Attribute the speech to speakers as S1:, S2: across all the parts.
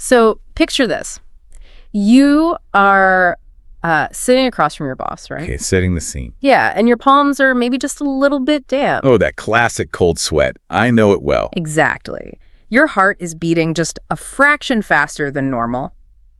S1: So picture this. You are sitting across from your boss, right?
S2: Okay, setting the scene.
S1: Yeah, and your palms are maybe just a little bit damp.
S2: Oh, that classic cold sweat. I know it well.
S1: Exactly. Your heart is beating just a fraction faster than normal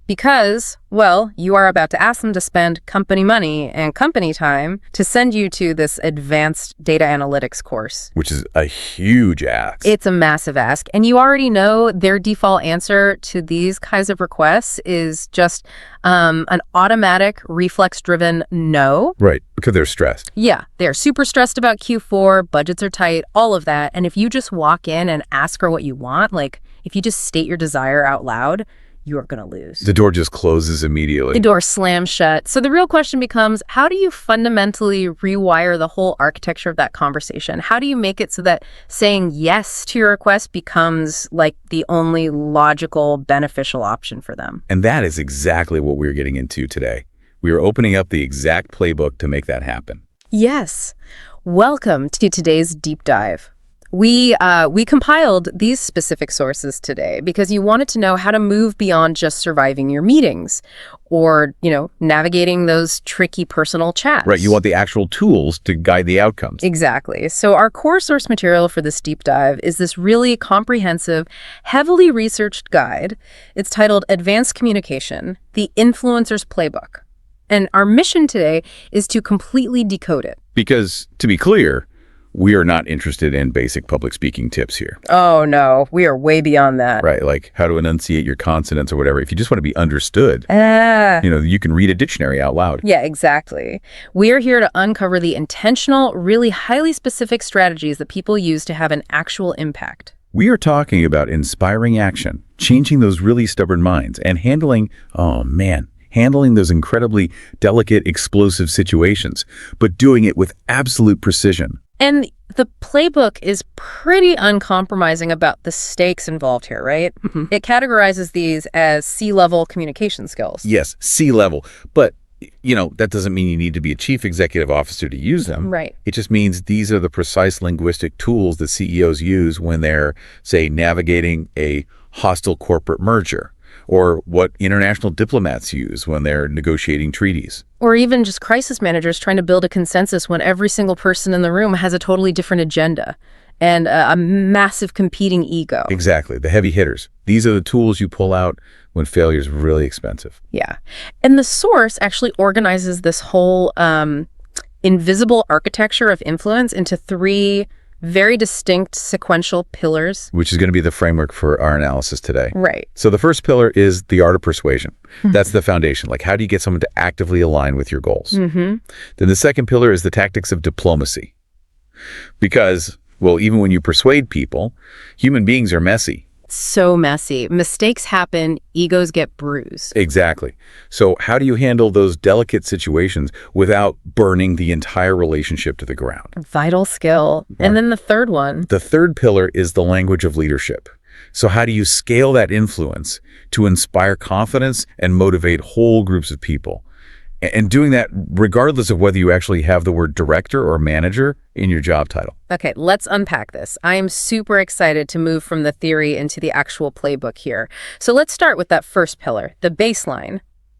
S1: because, well, you are about to ask them to spend company money and company time to send you to this advanced data analytics course.
S2: Which is a huge ask.
S1: It's a massive ask, and you already know their default answer to these kinds of requests is just an automatic, reflex-driven no.
S2: Right, because they're stressed.
S1: Yeah, they're super stressed about Q4, budgets are tight, all of that. And if you just walk in and ask her what you want, like if you just state your desire out loud, you're going to lose.
S2: The door just closes immediately.
S1: The door slams shut. So the real question becomes, how do you fundamentally rewire the whole architecture of that conversation? How do you make it so that saying yes to your request becomes like the only logical, beneficial option for them?
S2: And that is exactly what we're getting into today. We are opening up the exact playbook to make that happen.
S1: Yes. Welcome to today's deep dive. We compiled these specific sources today because you wanted to know how to move beyond just surviving your meetings or, navigating those tricky personal chats.
S2: Right, you want the actual tools to guide the outcomes.
S1: Exactly. So our core source material for this deep dive is this really comprehensive, heavily researched guide. It's titled Advanced Communication, The Influencer's Playbook. And our mission today is to completely decode it.
S2: Because, to be clear, we are not interested in basic public speaking tips here.
S1: Oh, no. We are way beyond that.
S2: Right, like how to enunciate your consonants or whatever. If you just want to be understood, you can read a dictionary out loud.
S1: Yeah, exactly. We are here to uncover the intentional, really highly specific strategies that people use to have an actual impact.
S2: We are talking about inspiring action, changing those really stubborn minds, and handling those incredibly delicate, explosive situations, but doing it with absolute precision.
S1: And the playbook is pretty uncompromising about the stakes involved here, right? Mm-hmm. It categorizes these as C-level communication skills.
S2: Yes, C-level. But, that doesn't mean you need to be a chief executive officer to use them.
S1: Right.
S2: It just means these are the precise linguistic tools that CEOs use when they're, say, navigating a hostile corporate merger, or what international diplomats use when they're negotiating treaties.
S1: Or even just crisis managers trying to build a consensus when every single person in the room has a totally different agenda and a massive competing ego.
S2: Exactly, the heavy hitters. These are the tools you pull out when failure is really expensive.
S1: Yeah. And the source actually organizes this whole invisible architecture of influence into 3 very distinct sequential pillars.
S2: Which is going to be the framework for our analysis today.
S1: Right.
S2: So the first pillar is the art of persuasion. That's the foundation. Like, how do you get someone to actively align with your goals? Mm-hmm. Then the second pillar is the tactics of diplomacy. Because, well, even when you persuade people, human beings are messy.
S1: So messy. Mistakes happen, egos get bruised.
S2: Exactly. So how do you handle those delicate situations without burning the entire relationship to the ground?
S1: Vital skill. And then the third one.
S2: The third pillar is the language of leadership. So how do you scale that influence to inspire confidence and motivate whole groups of people? And doing that regardless of whether you actually have the word director or manager in your job title.
S1: Okay, let's unpack this. I am super excited to move from the theory into the actual playbook here. So let's start with that first pillar, the baseline,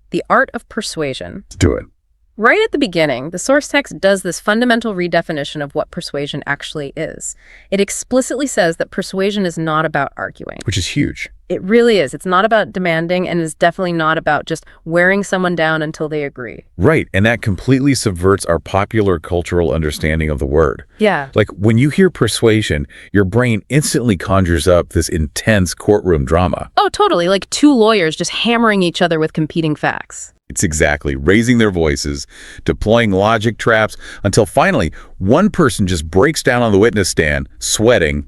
S1: the art of persuasion.
S2: Let's do it.
S1: Right at the beginning, the source text does this fundamental redefinition of what persuasion actually is. It explicitly says that persuasion is not about arguing.
S2: Which is huge.
S1: It really is. It's not about demanding, and is definitely not about just wearing someone down until they agree.
S2: Right, and that completely subverts our popular cultural understanding of the word.
S1: Yeah.
S2: Like, when you hear persuasion, your brain instantly conjures up this intense courtroom drama.
S1: Oh, totally. Like 2 lawyers just hammering each other with competing facts.
S2: It's exactly raising their voices, deploying logic traps, until finally one person just breaks down on the witness stand, sweating,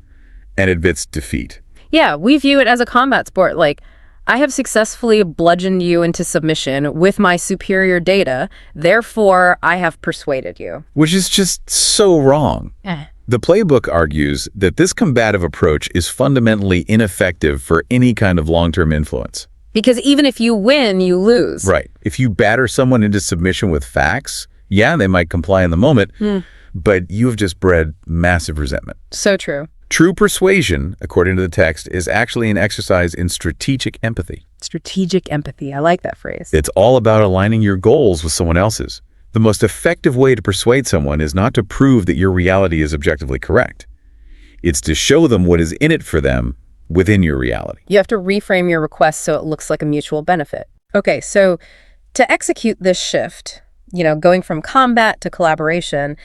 S2: and admits defeat.
S1: Yeah, we view it as a combat sport. Like, I have successfully bludgeoned you into submission with my superior data, therefore I have persuaded you.
S2: Which is just so wrong. The playbook argues that this combative approach is fundamentally ineffective for any kind of long-term influence.
S1: Because even if you win, you lose.
S2: Right. If you batter someone into submission with facts, yeah, they might comply in the moment, but you've just bred massive resentment.
S1: So true.
S2: True persuasion, according to the text, is actually an exercise in strategic empathy.
S1: Strategic empathy. I like that phrase.
S2: It's all about aligning your goals with someone else's. The most effective way to persuade someone is not to prove that your reality is objectively correct. It's to show them what is in it for them within your reality.
S1: You have to reframe your request so it looks like a mutual benefit. Okay, so to execute this shift, going from combat to collaboration,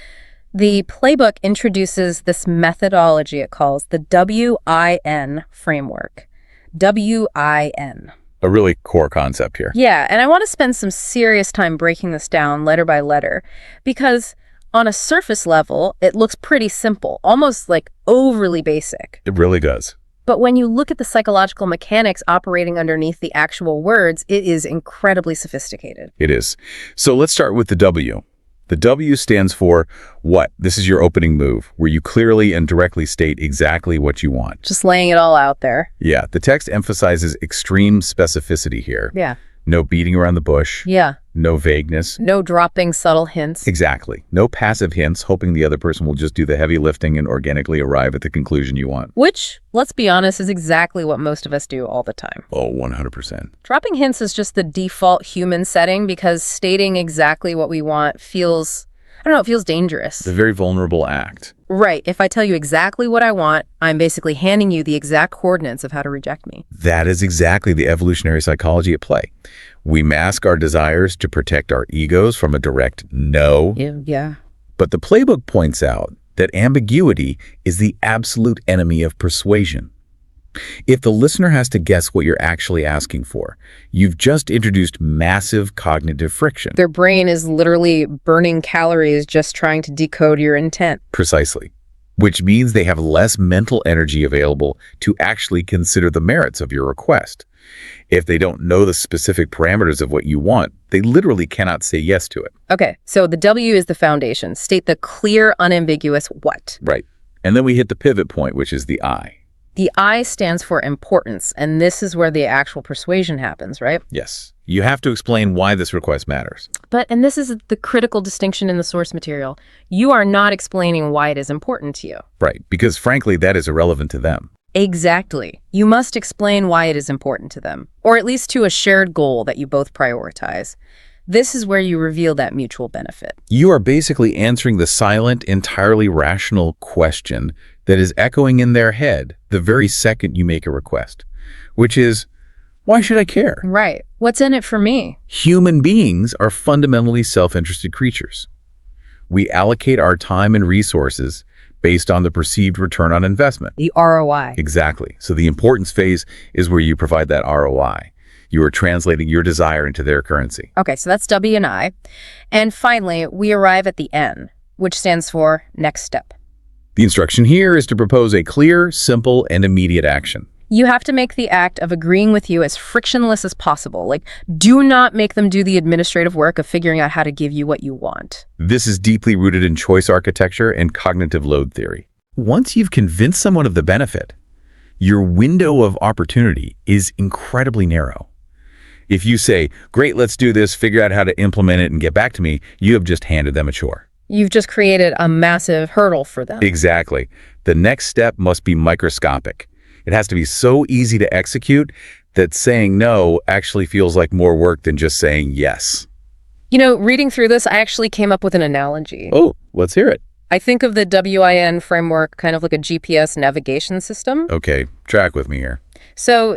S1: the playbook introduces this methodology it calls the WIN framework. WIN.
S2: A really core concept here.
S1: Yeah, and I want to spend some serious time breaking this down letter by letter because on a surface level, it looks pretty simple, almost like overly basic.
S2: It really does.
S1: But when you look at the psychological mechanics operating underneath the actual words, it is incredibly sophisticated.
S2: It is. So let's start with the W. The W stands for what? This is your opening move, where you clearly and directly state exactly what you want.
S1: Just laying it all out there.
S2: Yeah, the text emphasizes extreme specificity here.
S1: Yeah.
S2: No beating around the bush.
S1: Yeah.
S2: No vagueness.
S1: No dropping subtle hints.
S2: Exactly. No passive hints, hoping the other person will just do the heavy lifting and organically arrive at the conclusion you want.
S1: Which, let's be honest, is exactly what most of us do all the time.
S2: Oh, 100%.
S1: Dropping hints is just the default human setting because stating exactly what we want feels, it feels dangerous.
S2: It's a very vulnerable act.
S1: Right. If I tell you exactly what I want, I'm basically handing you the exact coordinates of how to reject me.
S2: That is exactly the evolutionary psychology at play. We mask our desires to protect our egos from a direct no.
S1: Yeah.
S2: But the playbook points out that ambiguity is the absolute enemy of persuasion. If the listener has to guess what you're actually asking for, you've just introduced massive cognitive friction.
S1: Their brain is literally burning calories just trying to decode your intent.
S2: Precisely. Which means they have less mental energy available to actually consider the merits of your request. If they don't know the specific parameters of what you want, they literally cannot say yes to it.
S1: Okay, so the W is the foundation. State the clear, unambiguous what.
S2: Right. And then we hit the pivot point, which is the I.
S1: The I stands for importance, and this is where the actual persuasion happens, right?
S2: Yes. You have to explain why this request matters.
S1: And this is the critical distinction in the source material. You are not explaining why it is important to you.
S2: Right, because frankly, that is irrelevant to them.
S1: Exactly. You must explain why it is important to them, or at least to a shared goal that you both prioritize. This is where you reveal that mutual benefit.
S2: You are basically answering the silent, entirely rational question that is echoing in their head the very second you make a request, which is, why should I care?
S1: Right. What's in it for me?
S2: Human beings are fundamentally self-interested creatures. We allocate our time and resources based on the perceived return on investment.
S1: The ROI.
S2: Exactly. So the importance phase is where you provide that ROI. You are translating your desire into their currency.
S1: Okay, so that's W and I. And finally, we arrive at the N, which stands for next step.
S2: The instruction here is to propose a clear, simple, and immediate action.
S1: You have to make the act of agreeing with you as frictionless as possible. Like, do not make them do the administrative work of figuring out how to give you what you want.
S2: This is deeply rooted in choice architecture and cognitive load theory. Once you've convinced someone of the benefit, your window of opportunity is incredibly narrow. If you say, great, let's do this, figure out how to implement it and get back to me, you have just handed them a chore.
S1: You've just created a massive hurdle for them.
S2: Exactly. The next step must be microscopic. It has to be so easy to execute that saying no actually feels like more work than just saying yes.
S1: Reading through this, I actually came up with an analogy.
S2: Oh, let's hear it.
S1: I think of the WIN framework kind of like a GPS navigation system.
S2: Okay, track with me here.
S1: So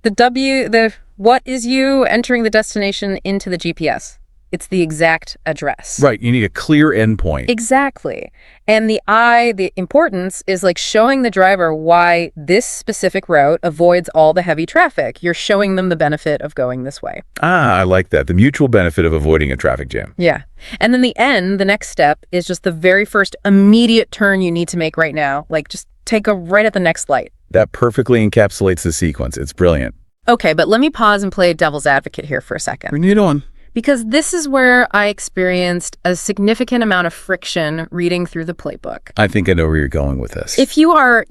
S1: the what is you entering the destination into the GPS? It's the exact address.
S2: Right, you need a clear endpoint.
S1: Exactly. And the I, the importance, is like showing the driver why this specific route avoids all the heavy traffic. You're showing them the benefit of going this way.
S2: I like that. The mutual benefit of avoiding a traffic jam.
S1: Yeah. And then the N, the next step, is just the very first immediate turn you need to make right now. Like, just take a right at the next light.
S2: That perfectly encapsulates the sequence. It's brilliant.
S1: Okay, but let me pause and play devil's advocate here for a second.
S2: Bring it on.
S1: Because this is where I experienced a significant amount of friction reading through the playbook.
S2: I think I know where you're going with this.
S1: If you are,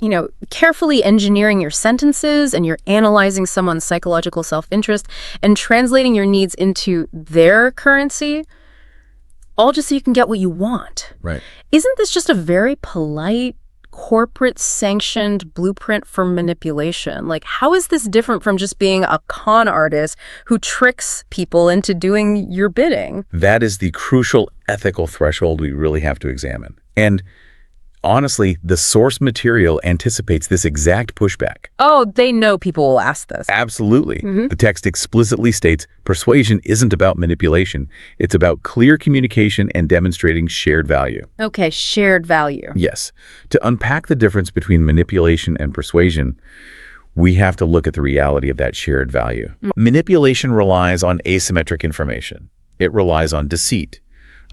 S1: carefully engineering your sentences and you're analyzing someone's psychological self-interest and translating your needs into their currency, all just so you can get what you want.
S2: Right.
S1: Isn't this just a very polite, corporate-sanctioned blueprint for manipulation. Like, how is this different from just being a con artist who tricks people into doing your bidding?
S2: That is the crucial ethical threshold we really have to examine. And honestly, the source material anticipates this exact pushback.
S1: Oh, they know people will ask this.
S2: Absolutely. The text explicitly states persuasion isn't about manipulation. It's about clear communication and demonstrating shared value.
S1: Okay, shared value.
S2: Yes. To unpack the difference between manipulation and persuasion, we have to look at the reality of that shared value. Manipulation relies on asymmetric information. It relies on deceit.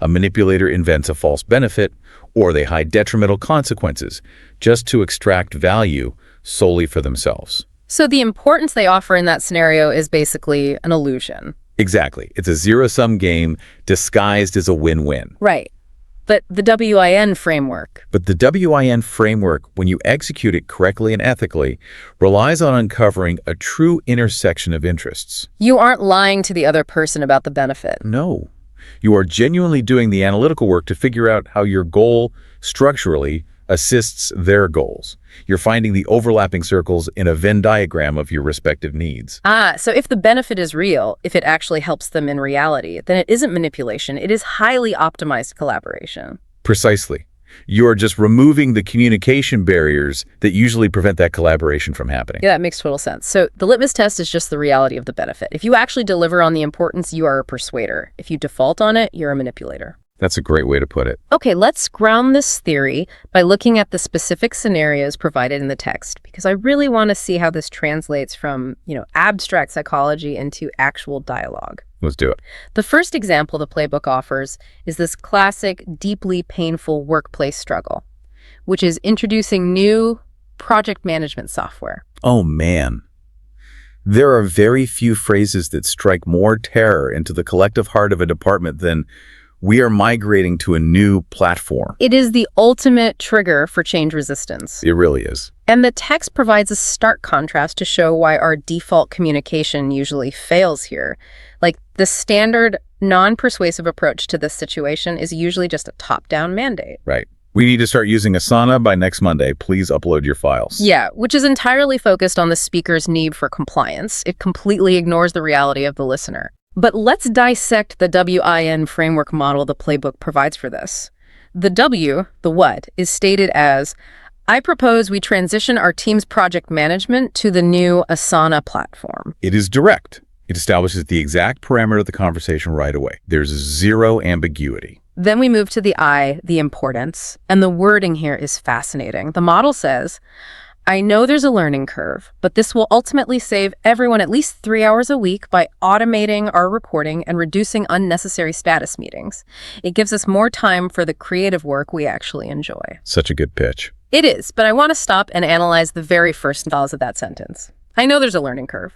S2: A manipulator invents a false benefit, or they hide detrimental consequences just to extract value solely for themselves.
S1: So the importance they offer in that scenario is basically an illusion.
S2: Exactly. It's a zero-sum game disguised as a win-win.
S1: Right. But the WIN framework.
S2: But the WIN framework, when you execute it correctly and ethically, relies on uncovering a true intersection of interests.
S1: You aren't lying to the other person about the benefit.
S2: No. You are genuinely doing the analytical work to figure out how your goal structurally assists their goals. You're finding the overlapping circles in a Venn diagram of your respective needs.
S1: So if the benefit is real, if it actually helps them in reality, then it isn't manipulation. It is highly optimized collaboration.
S2: Precisely. You're just removing the communication barriers that usually prevent that collaboration from happening.
S1: Yeah, that makes total sense. So the litmus test is just the reality of the benefit. If you actually deliver on the importance, you are a persuader. If you default on it, you're a manipulator.
S2: That's a great way to put it.
S1: Okay, let's ground this theory by looking at the specific scenarios provided in the text, because I really want to see how this translates from, abstract psychology into actual dialogue.
S2: Let's do it.
S1: The first example the playbook offers is this classic, deeply painful workplace struggle, which is introducing new project management software.
S2: Oh, man. There are very few phrases that strike more terror into the collective heart of a department than "we are migrating to a new platform."
S1: It is the ultimate trigger for change resistance.
S2: It really is.
S1: And the text provides a stark contrast to show why our default communication usually fails here. Like, the standard non-persuasive approach to this situation is usually just a top-down mandate.
S2: Right. We need to start using Asana by next Monday. Please upload your files.
S1: Yeah, which is entirely focused on the speaker's need for compliance. It completely ignores the reality of the listener. But let's dissect the WIN framework model the playbook provides for this. The W, the what, is stated as, I propose we transition our team's project management to the new Asana platform.
S2: It is direct. It establishes the exact parameter of the conversation right away. There's zero ambiguity.
S1: Then we move to the I, the importance, and the wording here is fascinating. The model says, I know there's a learning curve, but this will ultimately save everyone at least 3 hours a week by automating our reporting and reducing unnecessary status meetings. It gives us more time for the creative work we actually enjoy.
S2: Such a good pitch.
S1: It is, but I want to stop and analyze the very first clause of that sentence. I know there's a learning curve.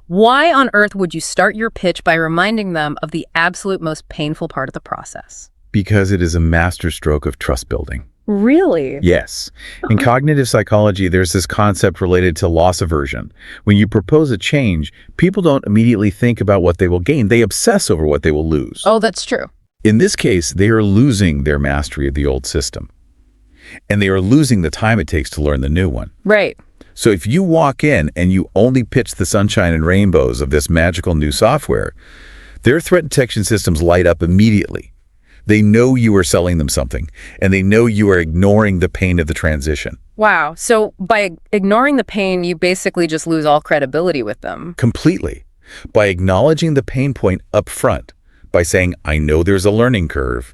S1: Why on earth would you start your pitch by reminding them of the absolute most painful part of the process?
S2: Because it is a masterstroke of trust building.
S1: Really?
S2: Yes. In cognitive psychology, there's this concept related to loss aversion. When you propose a change, people don't immediately think about what they will gain. They obsess over what they will lose.
S1: Oh, that's true.
S2: In this case, they are losing their mastery of the old system. And they are losing the time it takes to learn the new one.
S1: Right.
S2: So if you walk in and you only pitch the sunshine and rainbows of this magical new software, their threat detection systems light up immediately. They know you are selling them something, and they know you are ignoring the pain of the transition.
S1: Wow. So by ignoring the pain, you basically just lose all credibility with them.
S2: Completely. By acknowledging the pain point up front, by saying, I know there's a learning curve,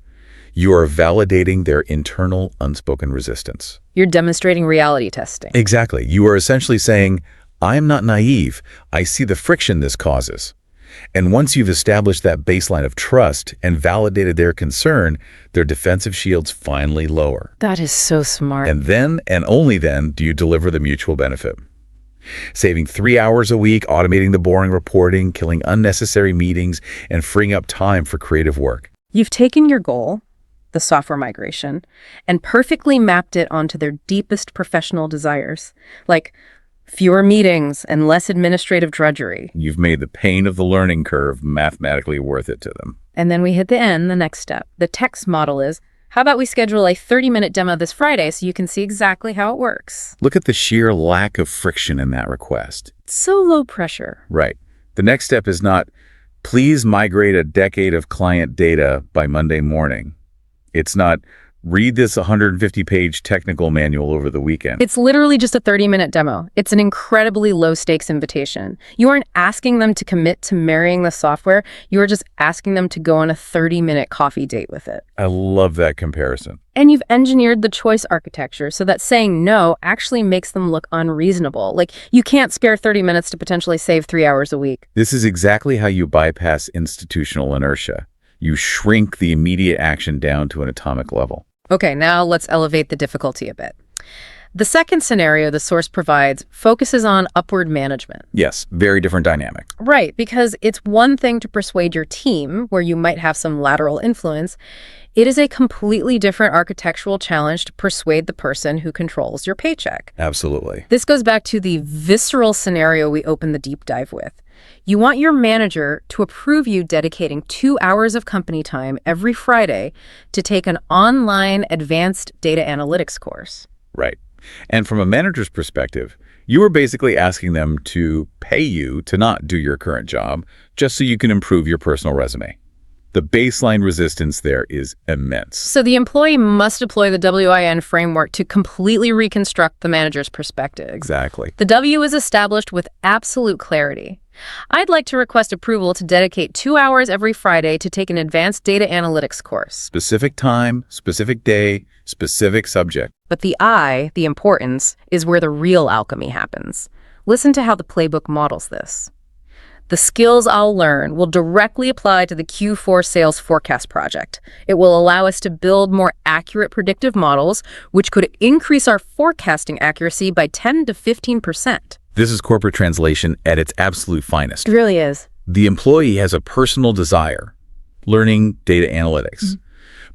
S2: you are validating their internal unspoken resistance.
S1: You're demonstrating reality testing.
S2: Exactly. You are essentially saying, I am not naive. I see the friction this causes. And once you've established that baseline of trust and validated their concern, their defensive shields finally lower.
S1: That is so smart.
S2: And then, and only then, do you deliver the mutual benefit. Saving 3 hours a week, automating the boring reporting, killing unnecessary meetings, and freeing up time for creative work.
S1: You've taken your goal, the software migration, and perfectly mapped it onto their deepest professional desires, like fewer meetings and less administrative drudgery.
S2: You've made the pain of the learning curve mathematically worth it to them.
S1: And then we hit the N, the next step. The text model is, How about we schedule a 30-minute demo this Friday so you can see exactly how it works?
S2: Look at the sheer lack of friction in that request.
S1: It's so low pressure.
S2: Right. The next step is not, please migrate a decade of client data by Monday morning. It's not, read this 150-page technical manual over the weekend.
S1: It's literally just a 30-minute demo. It's an incredibly low-stakes invitation. You aren't asking them to commit to marrying the software. You are just asking them to go on a 30-minute coffee date with it.
S2: I love that comparison.
S1: And you've engineered the choice architecture so that saying no actually makes them look unreasonable. Like, you can't spare 30 minutes to potentially save 3 hours a week.
S2: This is exactly how you bypass institutional inertia. You shrink the immediate action down to an atomic level.
S1: Okay, now let's elevate the difficulty a bit. The second scenario the source provides focuses on upward management.
S2: Yes, very different dynamic.
S1: Right, because it's one thing to persuade your team, where you might have some lateral influence. It is a completely different architectural challenge to persuade the person who controls your paycheck.
S2: Absolutely.
S1: This goes back to the visceral scenario we opened the deep dive with. You want your manager to approve you dedicating 2 hours of company time every Friday to take an online advanced data analytics course.
S2: Right. And from a manager's perspective, you are basically asking them to pay you to not do your current job just so you can improve your personal resume. The baseline resistance there is immense.
S1: So the employee must deploy the WIN framework to completely reconstruct the manager's perspective.
S2: Exactly.
S1: The W is established with absolute clarity. I'd like to request approval to dedicate 2 hours every Friday to take an advanced data analytics course.
S2: Specific time, specific day, specific subject.
S1: But the I, the importance, is where the real alchemy happens. Listen to how the playbook models this. The skills I'll learn will directly apply to the Q4 sales forecast project. It will allow us to build more accurate predictive models, which could increase our forecasting accuracy by 10 to 15%.
S2: This is corporate translation at its absolute finest.
S1: It really is.
S2: The employee has a personal desire, learning data analytics.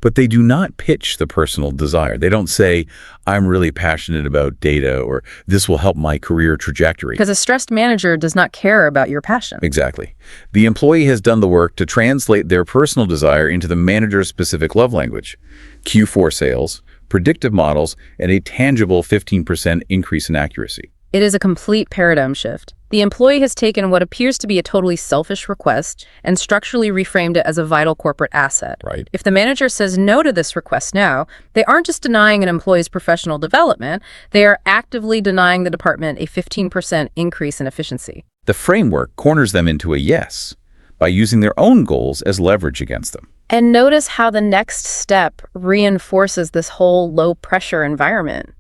S2: But they do not pitch the personal desire. They don't say, I'm really passionate about data, or this will help my career trajectory.
S1: Because a stressed manager does not care about your passion.
S2: Exactly. The employee has done the work to translate their personal desire into the manager's specific love language. Q4 sales, predictive models, and a tangible 15% increase in accuracy.
S1: It is a complete paradigm shift. The employee has taken what appears to be a totally selfish request and structurally reframed it as a vital corporate asset.
S2: Right.
S1: If the manager says no to this request now, they aren't just denying an employee's professional development, they are actively denying the department a 15% increase in efficiency.
S2: The framework corners them into a yes by using their own goals as leverage against them.
S1: And notice how the next step reinforces this whole low-pressure environment.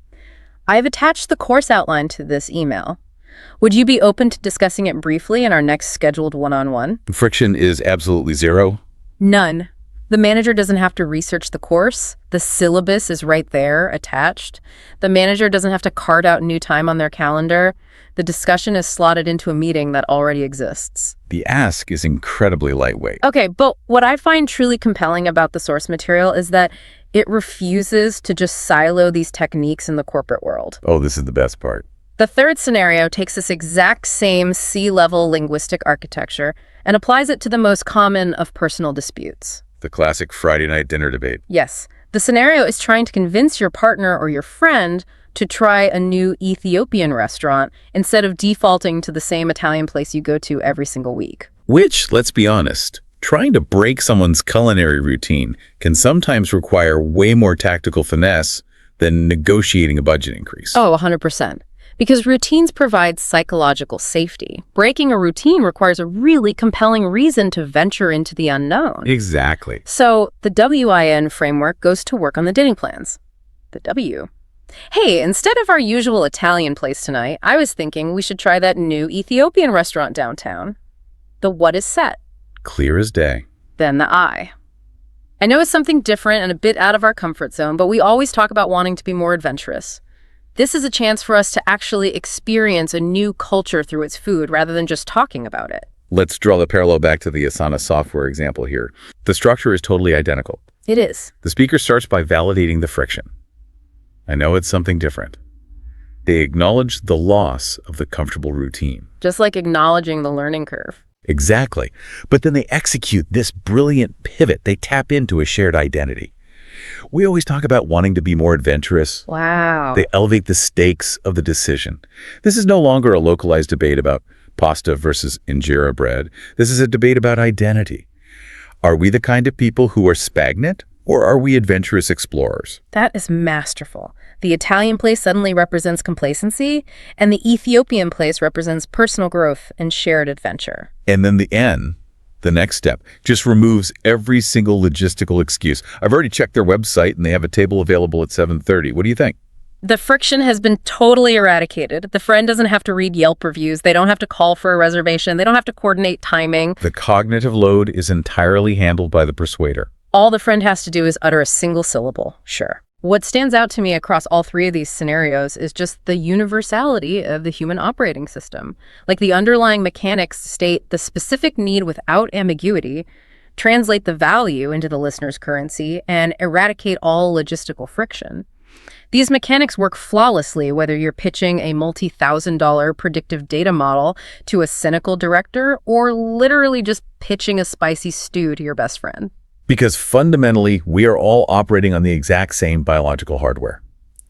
S1: I've attached the course outline to this email. Would you be open to discussing it briefly in our next scheduled one-on-one?
S2: Friction is absolutely zero.
S1: None. The manager doesn't have to research the course. The syllabus is right there, attached. The manager doesn't have to carve out new time on their calendar. The discussion is slotted into a meeting that already exists.
S2: The ask is incredibly lightweight.
S1: Okay, but what I find truly compelling about the source material is that it refuses to just silo these techniques in the corporate world.
S2: Oh, this is the best part.
S1: The third scenario takes this exact same C-level linguistic architecture and applies it to the most common of personal disputes.
S2: The classic Friday night dinner debate.
S1: Yes. The scenario is trying to convince your partner or your friend to try a new Ethiopian restaurant instead of defaulting to the same Italian place you go to every single week.
S2: Which, let's be honest, trying to break someone's culinary routine can sometimes require way more tactical finesse than negotiating a budget increase.
S1: Oh, 100%. Because routines provide psychological safety. Breaking a routine requires a really compelling reason to venture into the unknown.
S2: Exactly.
S1: So the WIN framework goes to work on the dating plans. The W. Hey, instead of our usual Italian place tonight, I was thinking we should try that new Ethiopian restaurant downtown. The what is set.
S2: Clear as day.
S1: Then the I. I know it's something different and a bit out of our comfort zone, but we always talk about wanting to be more adventurous. This is a chance for us to actually experience a new culture through its food rather than just talking about it.
S2: Let's draw the parallel back to the Asana software example here. The structure is totally identical.
S1: It is.
S2: The speaker starts by validating the friction. I know it's something different. They acknowledge the loss of the comfortable routine.
S1: Just like acknowledging the learning curve.
S2: Exactly. But then they execute this brilliant pivot. They tap into a shared identity. We always talk about wanting to be more adventurous.
S1: Wow.
S2: They elevate the stakes of the decision. This is no longer a localized debate about pasta versus injera bread. This is a debate about identity. Are we the kind of people who are stagnant, or are we adventurous explorers?
S1: That is masterful. The Italian place suddenly represents complacency, and the Ethiopian place represents personal growth and shared adventure.
S2: And then the N, the next step, just removes every single logistical excuse. I've already checked their website, and they have a table available at 7:30. What do you think?
S1: The friction has been totally eradicated. The friend doesn't have to read Yelp reviews. They don't have to call for a reservation. They don't have to coordinate timing.
S2: The cognitive load is entirely handled by the persuader.
S1: All the friend has to do is utter a single syllable, sure. What stands out to me across all three of these scenarios is just the universality of the human operating system. Like the underlying mechanics state the specific need without ambiguity, translate the value into the listener's currency, and eradicate all logistical friction. These mechanics work flawlessly whether you're pitching a multi-$1,000 predictive data model to a cynical director or literally just pitching a spicy stew to your best friend.
S2: Because fundamentally, we are all operating on the exact same biological hardware.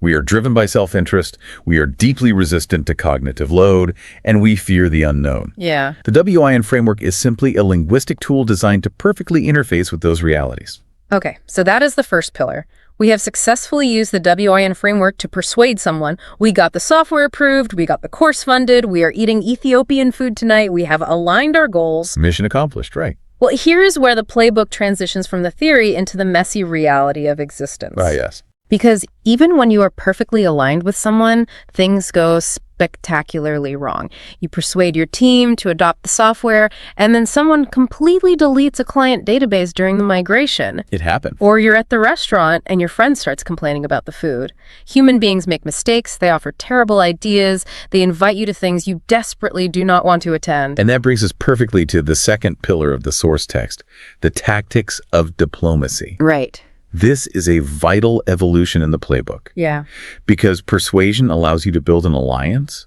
S2: We are driven by self-interest, we are deeply resistant to cognitive load, and we fear the unknown.
S1: Yeah.
S2: The WIN framework is simply a linguistic tool designed to perfectly interface with those realities.
S1: Okay, so that is the first pillar. We have successfully used the WIN framework to persuade someone. We got the software approved, we got the course funded, we are eating Ethiopian food tonight, we have aligned our goals.
S2: Mission accomplished, right?
S1: Well, here's where the playbook transitions from the theory into the messy reality of existence.
S2: Ah, yes.
S1: Because even when you are perfectly aligned with someone, things go spectacularly wrong. You persuade your team to adopt the software, and then someone completely deletes a client database during the migration.
S2: It happened.
S1: Or you're at the restaurant and your friend starts complaining about the food. Human beings make mistakes, they offer terrible ideas, they invite you to things you desperately do not want to attend.
S2: And that brings us perfectly to the second pillar of the source text, the tactics of diplomacy.
S1: Right.
S2: This is a vital evolution in the playbook.
S1: Yeah.
S2: Because persuasion allows you to build an alliance,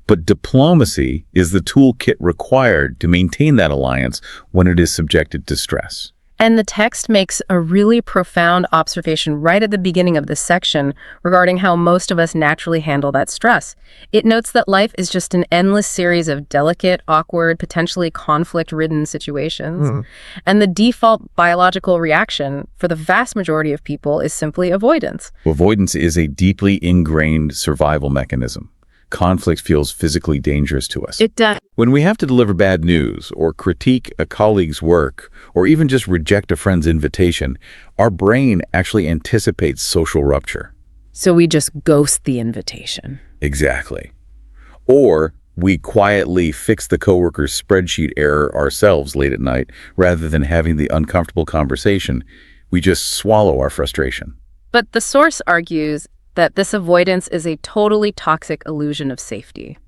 S2: but diplomacy is the toolkit required to maintain that alliance when it is subjected to stress.
S1: And the text makes a really profound observation right at the beginning of this section regarding how most of us naturally handle that stress. It notes that life is just an endless series of delicate, awkward, potentially conflict-ridden situations. And the default biological reaction for the vast majority of people is simply avoidance.
S2: Avoidance is a deeply ingrained survival mechanism. Conflict feels physically dangerous to us.
S1: It does.
S2: When we have to deliver bad news or critique a colleague's work or even just reject a friend's invitation, our brain actually anticipates social rupture.
S1: So we just ghost the invitation.
S2: Exactly. Or we quietly fix the coworker's spreadsheet error ourselves late at night rather than having the uncomfortable conversation. We just swallow our frustration.
S1: But the source argues that this avoidance is a totally toxic illusion of safety.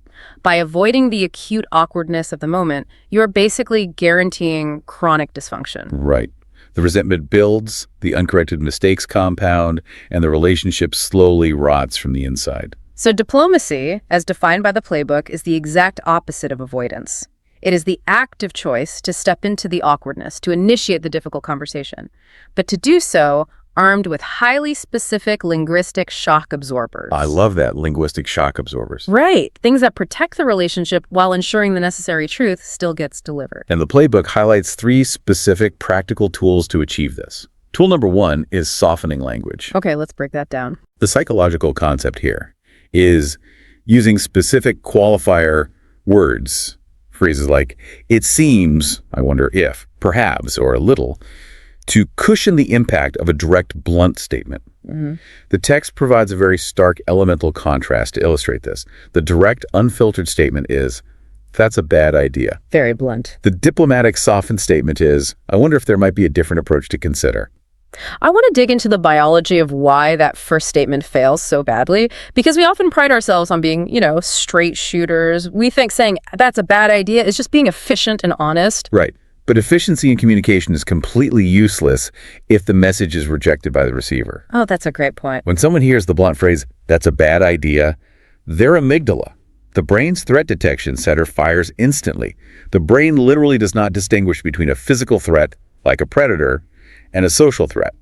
S1: By avoiding the acute awkwardness of the moment, you're basically guaranteeing chronic dysfunction.
S2: Right. The resentment builds, the uncorrected mistakes compound, and the relationship slowly rots from the inside.
S1: So diplomacy, as defined by the playbook, is the exact opposite of avoidance. It is the active choice to step into the awkwardness, to initiate the difficult conversation. But to do so, armed with highly specific linguistic shock absorbers.
S2: I love that, linguistic shock absorbers.
S1: Right. Things that protect the relationship while ensuring the necessary truth still gets delivered.
S2: And the playbook highlights 3 specific practical tools to achieve this. Tool number 1 is softening language.
S1: Okay, let's break that down.
S2: The psychological concept here is using specific qualifier words, phrases like, it seems, I wonder if, perhaps, or a little, to cushion the impact of a direct, blunt statement. The text provides a very stark elemental contrast to illustrate this. The direct, unfiltered statement is, that's a bad idea.
S1: Very blunt.
S2: The diplomatic, softened statement is, I wonder if there might be a different approach to consider.
S1: I want to dig into the biology of why that first statement fails so badly, because we often pride ourselves on being, straight shooters. We think saying that's a bad idea is just being efficient and honest.
S2: Right. But efficiency in communication is completely useless if the message is rejected by the receiver.
S1: Oh, that's a great point.
S2: When someone hears the blunt phrase, that's a bad idea, their amygdala, the brain's threat detection center, fires instantly. The brain literally does not distinguish between a physical threat, like a predator, and a social threat,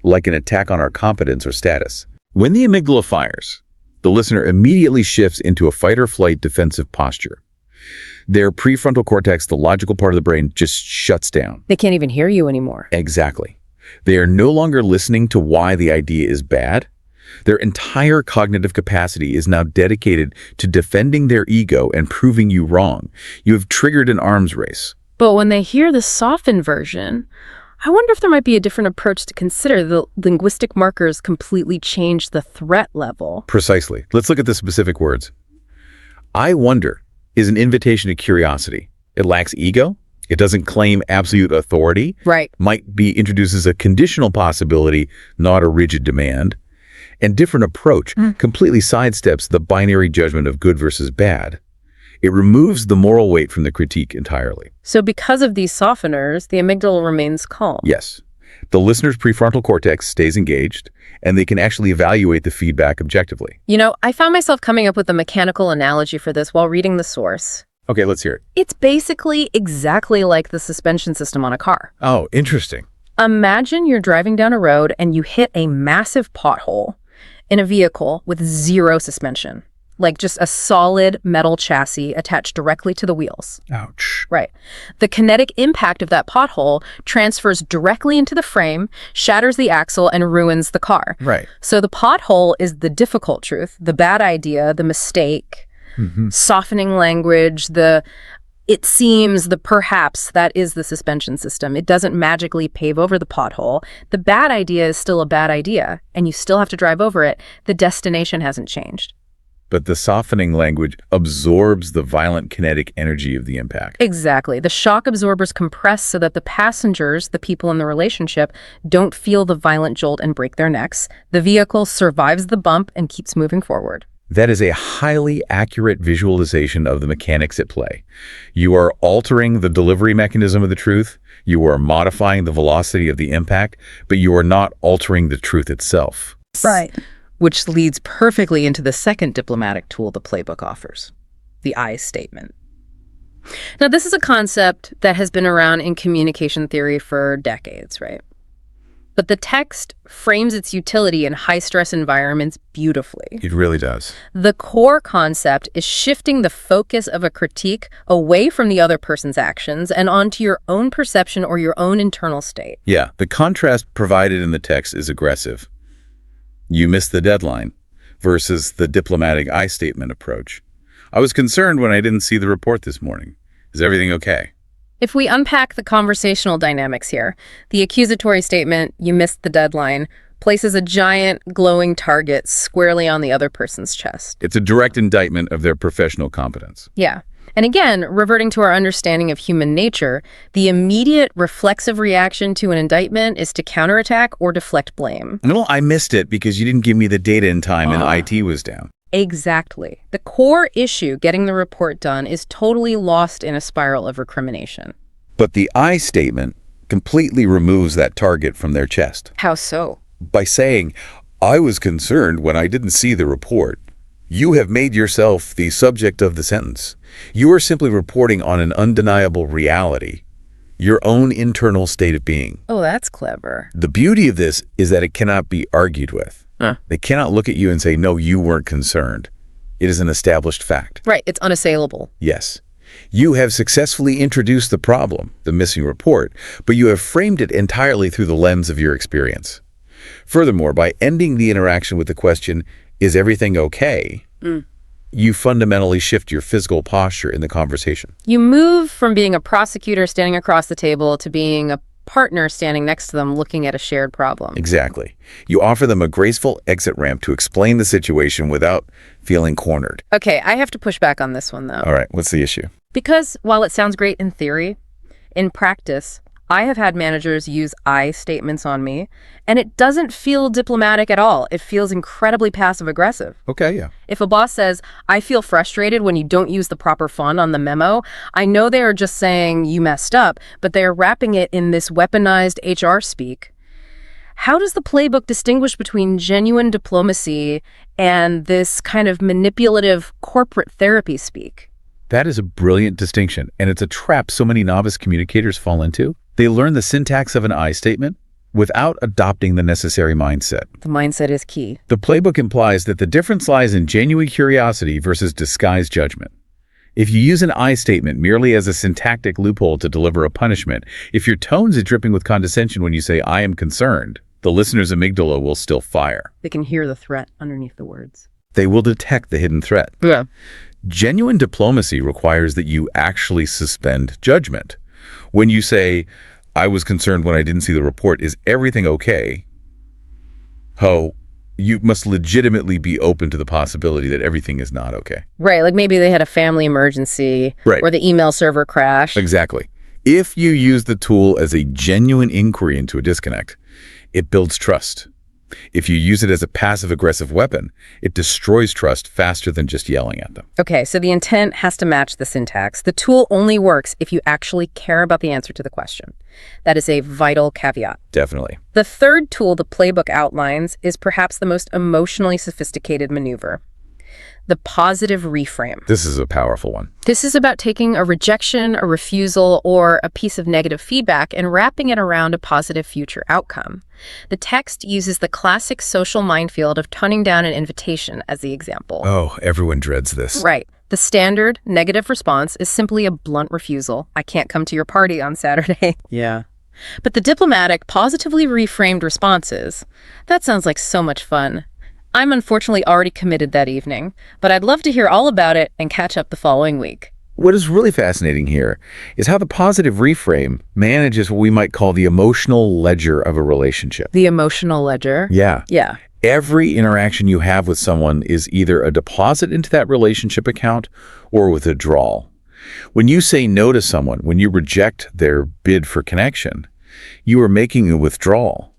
S2: like an attack on our competence or status. When the amygdala fires, the listener immediately shifts into a fight-or-flight defensive posture. Their prefrontal cortex, the logical part of the brain, just shuts down.
S1: They can't even hear you anymore.
S2: Exactly. They are no longer listening to why the idea is bad. Their entire cognitive capacity is now dedicated to defending their ego and proving you wrong. You have triggered an arms race.
S1: But when they hear the softened version, I wonder if there might be a different approach to consider. The linguistic markers completely change the threat level.
S2: Precisely. Let's look at the specific words. I wonder is an invitation to curiosity. It lacks ego. It doesn't claim absolute authority.
S1: Right.
S2: Might be introduces a conditional possibility, not a rigid demand. And different approach completely sidesteps the binary judgment of good versus bad. It removes the moral weight from the critique entirely.
S1: So because of these softeners, the amygdala remains calm.
S2: Yes. The listener's prefrontal cortex stays engaged, and they can actually evaluate the feedback objectively.
S1: You know, I found myself coming up with a mechanical analogy for this while reading the source.
S2: Okay, let's hear it.
S1: It's basically exactly like the suspension system on a car.
S2: Oh, interesting.
S1: Imagine you're driving down a road and you hit a massive pothole in a vehicle with zero suspension, like just a solid metal chassis attached directly to the wheels.
S2: Ouch.
S1: Right. The kinetic impact of that pothole transfers directly into the frame, shatters the axle, and ruins the car.
S2: Right.
S1: So the pothole is the difficult truth, the bad idea, the mistake, softening language, it seems, the perhaps, that is the suspension system. It doesn't magically pave over the pothole. The bad idea is still a bad idea, and you still have to drive over it. The destination hasn't changed.
S2: But the softening language absorbs the violent kinetic energy of the impact.
S1: Exactly. The shock absorbers compress so that the passengers, the people in the relationship, don't feel the violent jolt and break their necks. The vehicle survives the bump and keeps moving forward.
S2: That is a highly accurate visualization of the mechanics at play. You are altering the delivery mechanism of the truth, you are modifying the velocity of the impact, but you are not altering the truth itself.
S1: Right.
S3: Which leads perfectly into the second diplomatic tool the playbook offers, the I statement.
S1: Now, this is a concept that has been around in communication theory for decades, right? But the text frames its utility in high-stress environments beautifully.
S2: It really does.
S1: The core concept is shifting the focus of a critique away from the other person's actions and onto your own perception or your own internal state.
S2: Yeah, the contrast provided in the text is aggressive. You missed the deadline versus the diplomatic I statement approach. I was concerned when I didn't see the report this morning. Is everything okay?
S1: If we unpack the conversational dynamics here, the accusatory statement, you missed the deadline, places a giant glowing target squarely on the other person's chest.
S2: It's a direct indictment of their professional competence.
S1: Yeah. And again, reverting to our understanding of human nature, the immediate reflexive reaction to an indictment is to counterattack or deflect blame.
S2: No, I missed it because you didn't give me the data in time and IT was down.
S1: Exactly. The core issue, getting the report done, is totally lost in a spiral of recrimination.
S2: But the I statement completely removes that target from their chest.
S1: How so?
S2: By saying, I was concerned when I didn't see the report. You have made yourself the subject of the sentence. You are simply reporting on an undeniable reality, your own internal state of being.
S1: Oh, that's clever.
S2: The beauty of this is that it cannot be argued with. They cannot look at you and say, no, you weren't concerned. It is an established fact.
S1: Right, it's unassailable.
S2: Yes. You have successfully introduced the problem, the missing report, but you have framed it entirely through the lens of your experience. Furthermore, by ending the interaction with the question, is everything okay? You fundamentally shift your physical posture in the conversation.
S1: You move from being a prosecutor standing across the table to being a partner standing next to them looking at a shared problem.
S2: Exactly. You offer them a graceful exit ramp to explain the situation without feeling cornered.
S1: Okay, I have to push back on this one, though.
S2: All right, what's the issue?
S1: Because while it sounds great in theory, in practice, I have had managers use I statements on me, and it doesn't feel diplomatic at all. It feels incredibly passive-aggressive.
S2: Okay, yeah.
S1: If a boss says, I feel frustrated when you don't use the proper font on the memo, I know they are just saying you messed up, but they are wrapping it in this weaponized HR speak. How does the playbook distinguish between genuine diplomacy and this kind of manipulative corporate therapy speak?
S2: That is a brilliant distinction, and it's a trap so many novice communicators fall into. They learn the syntax of an I statement, without adopting the necessary mindset.
S3: The mindset is key.
S2: The playbook implies that the difference lies in genuine curiosity versus disguised judgment. If you use an I statement merely as a syntactic loophole to deliver a punishment, if your tone is dripping with condescension when you say, I am concerned, the listener's amygdala will still fire.
S3: They can hear the threat underneath the words.
S2: They will detect the hidden threat.
S3: Yeah.
S2: Genuine diplomacy requires that you actually suspend judgment. When you say, I was concerned when I didn't see the report, is everything okay? You must legitimately be open to the possibility that everything is not okay.
S1: Right, like maybe they had a family emergency,
S2: Right.
S1: or the email server crashed.
S2: Exactly. If you use the tool as a genuine inquiry into a disconnect, it builds trust. If you use it as a passive-aggressive weapon, it destroys trust faster than just yelling at them.
S1: Okay, so the intent has to match the syntax. The tool only works if you actually care about the answer to the question. That is a vital caveat.
S2: Definitely.
S1: The third tool the playbook outlines is perhaps the most emotionally sophisticated maneuver: the positive reframe.
S2: This is a powerful one.
S1: This is about taking a rejection, a refusal, or a piece of negative feedback and wrapping it around a positive future outcome. The text uses the classic social minefield of turning down an invitation as the example.
S2: Oh, everyone dreads this.
S1: Right. The standard negative response is simply a blunt refusal. I can't come to your party on Saturday.
S3: Yeah.
S1: But the diplomatic, positively reframed responses, that sounds like so much fun. I'm unfortunately already committed that evening, but I'd love to hear all about it and catch up the following week.
S2: What is really fascinating here is how the positive reframe manages what we might call the emotional ledger of a relationship.
S1: The emotional ledger.
S2: Yeah.
S1: Yeah.
S2: Every interaction you have with someone is either a deposit into that relationship account or withdrawal. When you say no to someone, when you reject their bid for connection, you are making a withdrawal.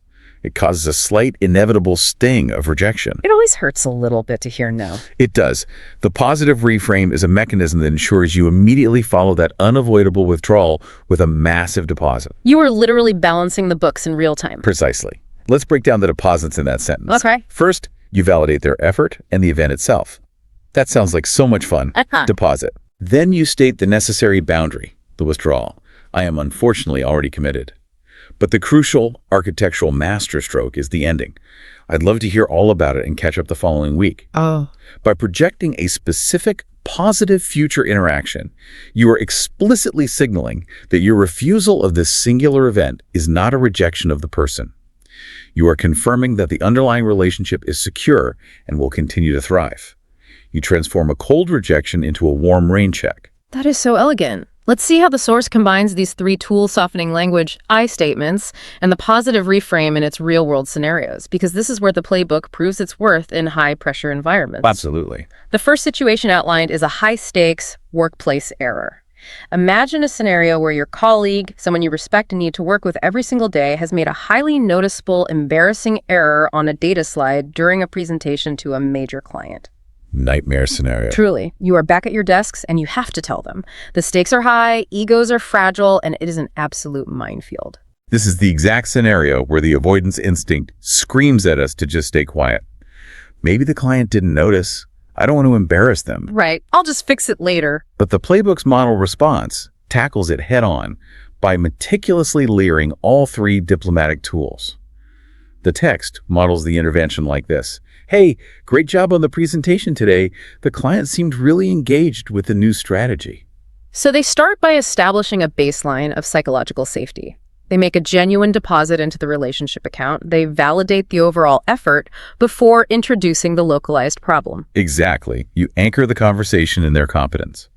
S2: It causes a slight, inevitable sting of rejection.
S1: It always hurts a little bit to hear no.
S2: It does. The positive reframe is a mechanism that ensures you immediately follow that unavoidable withdrawal with a massive deposit.
S1: You are literally balancing the books in real time.
S2: Precisely. Let's break down the deposits in that sentence.
S1: Okay.
S2: First, you validate their effort and the event itself. That sounds like so much fun. Deposit. Then you state the necessary boundary, the withdrawal. I am unfortunately already committed. But the crucial architectural masterstroke is the ending. I'd love to hear all about it and catch up the following week.
S3: Oh.
S2: By projecting a specific positive future interaction, you are explicitly signaling that your refusal of this singular event is not a rejection of the person. You are confirming that the underlying relationship is secure and will continue to thrive. You transform a cold rejection into a warm rain check.
S1: That is so elegant. Let's see how the source combines these three tool-softening language I statements and the positive reframe in its real-world scenarios, because this is where the playbook proves its worth in high-pressure environments.
S2: Absolutely.
S1: The first situation outlined is a high-stakes workplace error. Imagine a scenario where your colleague, someone you respect and need to work with every single day, has made a highly noticeable, embarrassing error on a data slide during a presentation to a major client.
S2: Nightmare scenario.
S1: Truly, you are back at your desks and you have to tell them. The stakes are high, egos are fragile, and it is an absolute minefield.
S2: This is the exact scenario where the avoidance instinct screams at us to just stay quiet. Maybe the client didn't notice. I don't want to embarrass them.
S1: Right. I'll just fix it later.
S2: But the playbook's model response tackles it head-on by meticulously layering all three diplomatic tools. The text models the intervention like this. Hey, great job on the presentation today. The client seemed really engaged with the new strategy.
S1: So they start by establishing a baseline of psychological safety. They make a genuine deposit into the relationship account. They validate the overall effort before introducing the localized problem.
S2: Exactly. You anchor the conversation in their competence.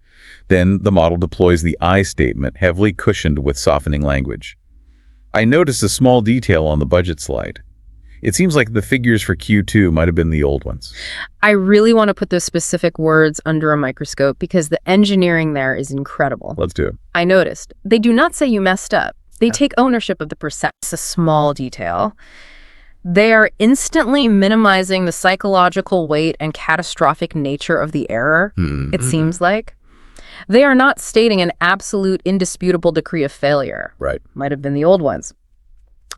S2: Then the model deploys the I statement, heavily cushioned with softening language. I noticed a small detail on the budget slide. It seems like the figures for Q2 might have been the old ones.
S1: I really want to put those specific words under a microscope because the engineering there is incredible.
S2: Let's do it.
S1: I noticed. They do not say you messed up. They take ownership of the perception. It's a small detail. They are instantly minimizing the psychological weight and catastrophic nature of the error, it seems like. They are not stating an absolute, indisputable decree of failure.
S2: Right.
S1: Might have been the old ones.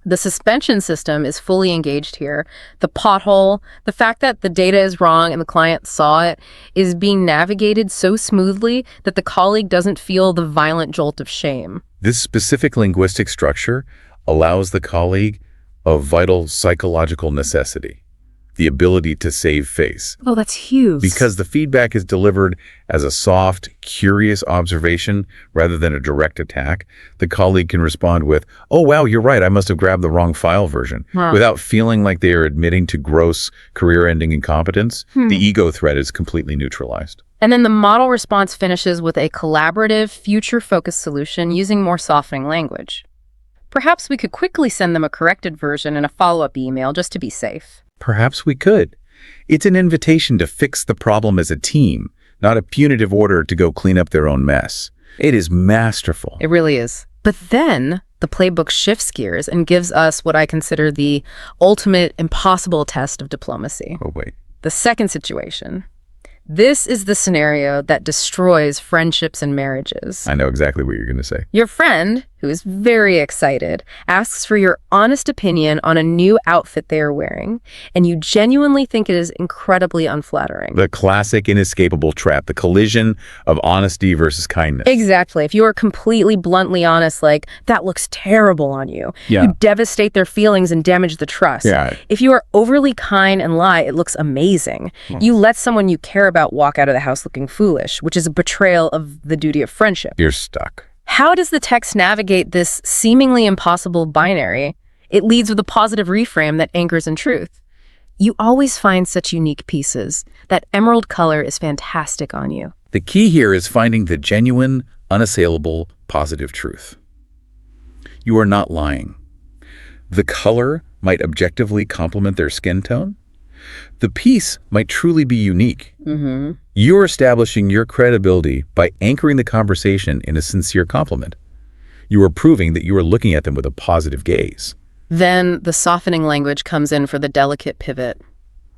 S1: The suspension system is fully engaged here. The pothole, the fact that the data is wrong and the client saw it, is being navigated so smoothly that the colleague doesn't feel the violent jolt of shame.
S2: This specific linguistic structure allows the colleague of vital psychological necessity, the ability to save face.
S1: Oh, that's huge.
S2: Because the feedback is delivered as a soft, curious observation rather than a direct attack, the colleague can respond with, "Oh, wow, you're right, I must have grabbed the wrong file version," without feeling like they are admitting to gross, career-ending incompetence. The ego threat is completely neutralized.
S1: And then the model response finishes with a collaborative, future-focused solution using more softening language. Perhaps we could quickly send them a corrected version in a follow-up email just to be safe.
S2: Perhaps we could. It's an invitation to fix the problem as a team, not a punitive order to go clean up their own mess. It is masterful.
S1: It really is. But then the playbook shifts gears and gives us what I consider the ultimate impossible test of diplomacy.
S2: Oh, wait.
S1: The second situation. This is the scenario that destroys friendships and marriages.
S2: I know exactly what you're going to say.
S1: Your friend, who is very excited, asks for your honest opinion on a new outfit they are wearing, and you genuinely think it is incredibly unflattering.
S2: The classic inescapable trap, the collision of honesty versus kindness.
S1: Exactly. If you are completely bluntly honest, like, that looks terrible on you, you devastate their feelings and damage the trust. If you are overly kind and lie, it looks amazing. You let someone you care about walk out of the house looking foolish, which is a betrayal of the duty of friendship.
S2: You're stuck.
S1: How does the text navigate this seemingly impossible binary? It leads with a positive reframe that anchors in truth. You always find such unique pieces. That emerald color is fantastic on you.
S2: The key here is finding the genuine, unassailable, positive truth. You are not lying. The color might objectively complement their skin tone. The piece might truly be unique. You're establishing your credibility by anchoring the conversation in a sincere compliment. You are proving that you are looking at them with a positive gaze.
S1: Then the softening language comes in for the delicate pivot.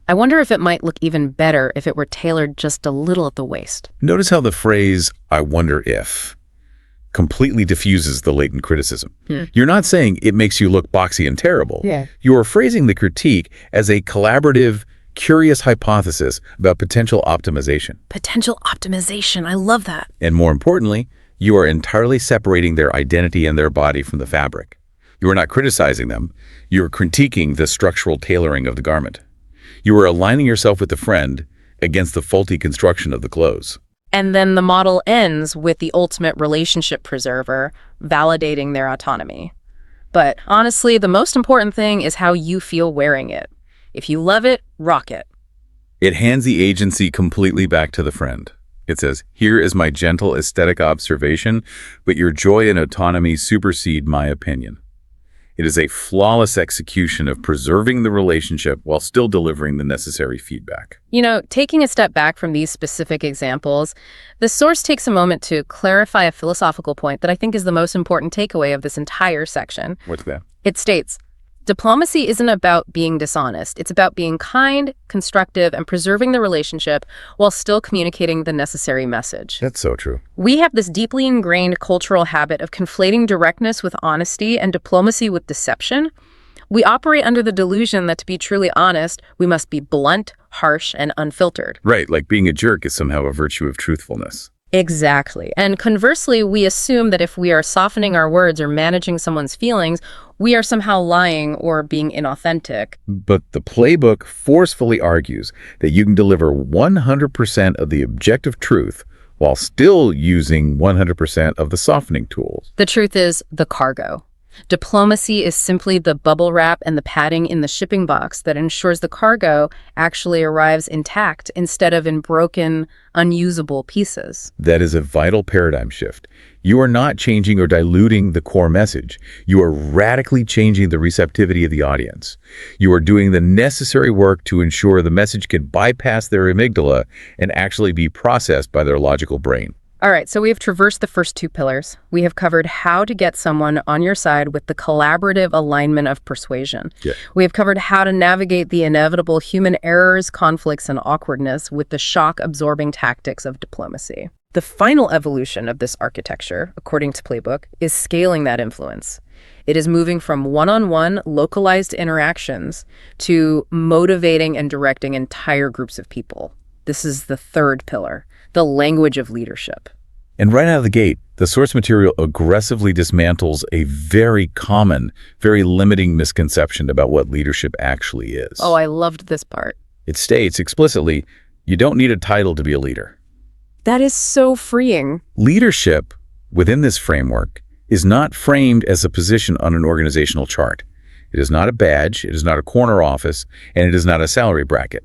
S1: I wonder if it might look even better if it were tailored just a little at the waist.
S2: Notice how the phrase, "I wonder if," completely diffuses the latent criticism. You're not saying it makes you look boxy and terrible. You are phrasing the critique as a collaborative, curious hypothesis about potential optimization.
S1: Potential optimization. I love that.
S2: And more importantly, you are entirely separating their identity and their body from the fabric. You are not criticizing them. You are critiquing the structural tailoring of the garment. You are aligning yourself with the friend against the faulty construction of the clothes.
S1: And then the model ends with the ultimate relationship preserver, validating their autonomy. But honestly, the most important thing is how you feel wearing it. If you love it, rock it.
S2: It hands the agency completely back to the friend. It says, "Here is my gentle aesthetic observation, but your joy and autonomy supersede my opinion." It is a flawless execution of preserving the relationship while still delivering the necessary feedback.
S1: You know, taking a step back from these specific examples, the source takes a moment to clarify a philosophical point that I think is the most important takeaway of this entire section.
S2: What's that?
S1: It states, diplomacy isn't about being dishonest. It's about being kind, constructive, and preserving the relationship while still communicating the necessary message.
S2: That's so true.
S1: We have this deeply ingrained cultural habit of conflating directness with honesty and diplomacy with deception. We operate under the delusion that to be truly honest, we must be blunt, harsh, and unfiltered.
S2: Right, like being a jerk is somehow a virtue of truthfulness.
S1: Exactly. And conversely, we assume that if we are softening our words or managing someone's feelings, we are somehow lying or being inauthentic.
S2: But the playbook forcefully argues that you can deliver 100% of the objective truth while still using 100% of the softening tools.
S1: The truth is the cargo. Diplomacy is simply the bubble wrap and the padding in the shipping box that ensures the cargo actually arrives intact instead of in broken, unusable pieces.
S2: That is a vital paradigm shift. You are not changing or diluting the core message. You are radically changing the receptivity of the audience. You are doing the necessary work to ensure the message can bypass their amygdala and actually be processed by their logical brain.
S1: All right, so we have traversed the first two pillars. We have covered how to get someone on your side with the collaborative alignment of persuasion. We have covered how to navigate the inevitable human errors, conflicts, and awkwardness with the shock-absorbing tactics of diplomacy. The final evolution of this architecture, according to Playbook, is scaling that influence. It is moving from one-on-one, localized interactions to motivating and directing entire groups of people. This is the third pillar, the language of leadership.
S2: And right out of the gate, The source material aggressively dismantles a very common, very limiting misconception about what leadership actually is.
S1: Oh, I loved this part.
S2: It states explicitly, you don't need a title to be a leader.
S1: That is so freeing.
S2: Leadership, within this framework, is not framed as a position on an organizational chart. It is not a badge, it is not a corner office, and it is not a salary bracket.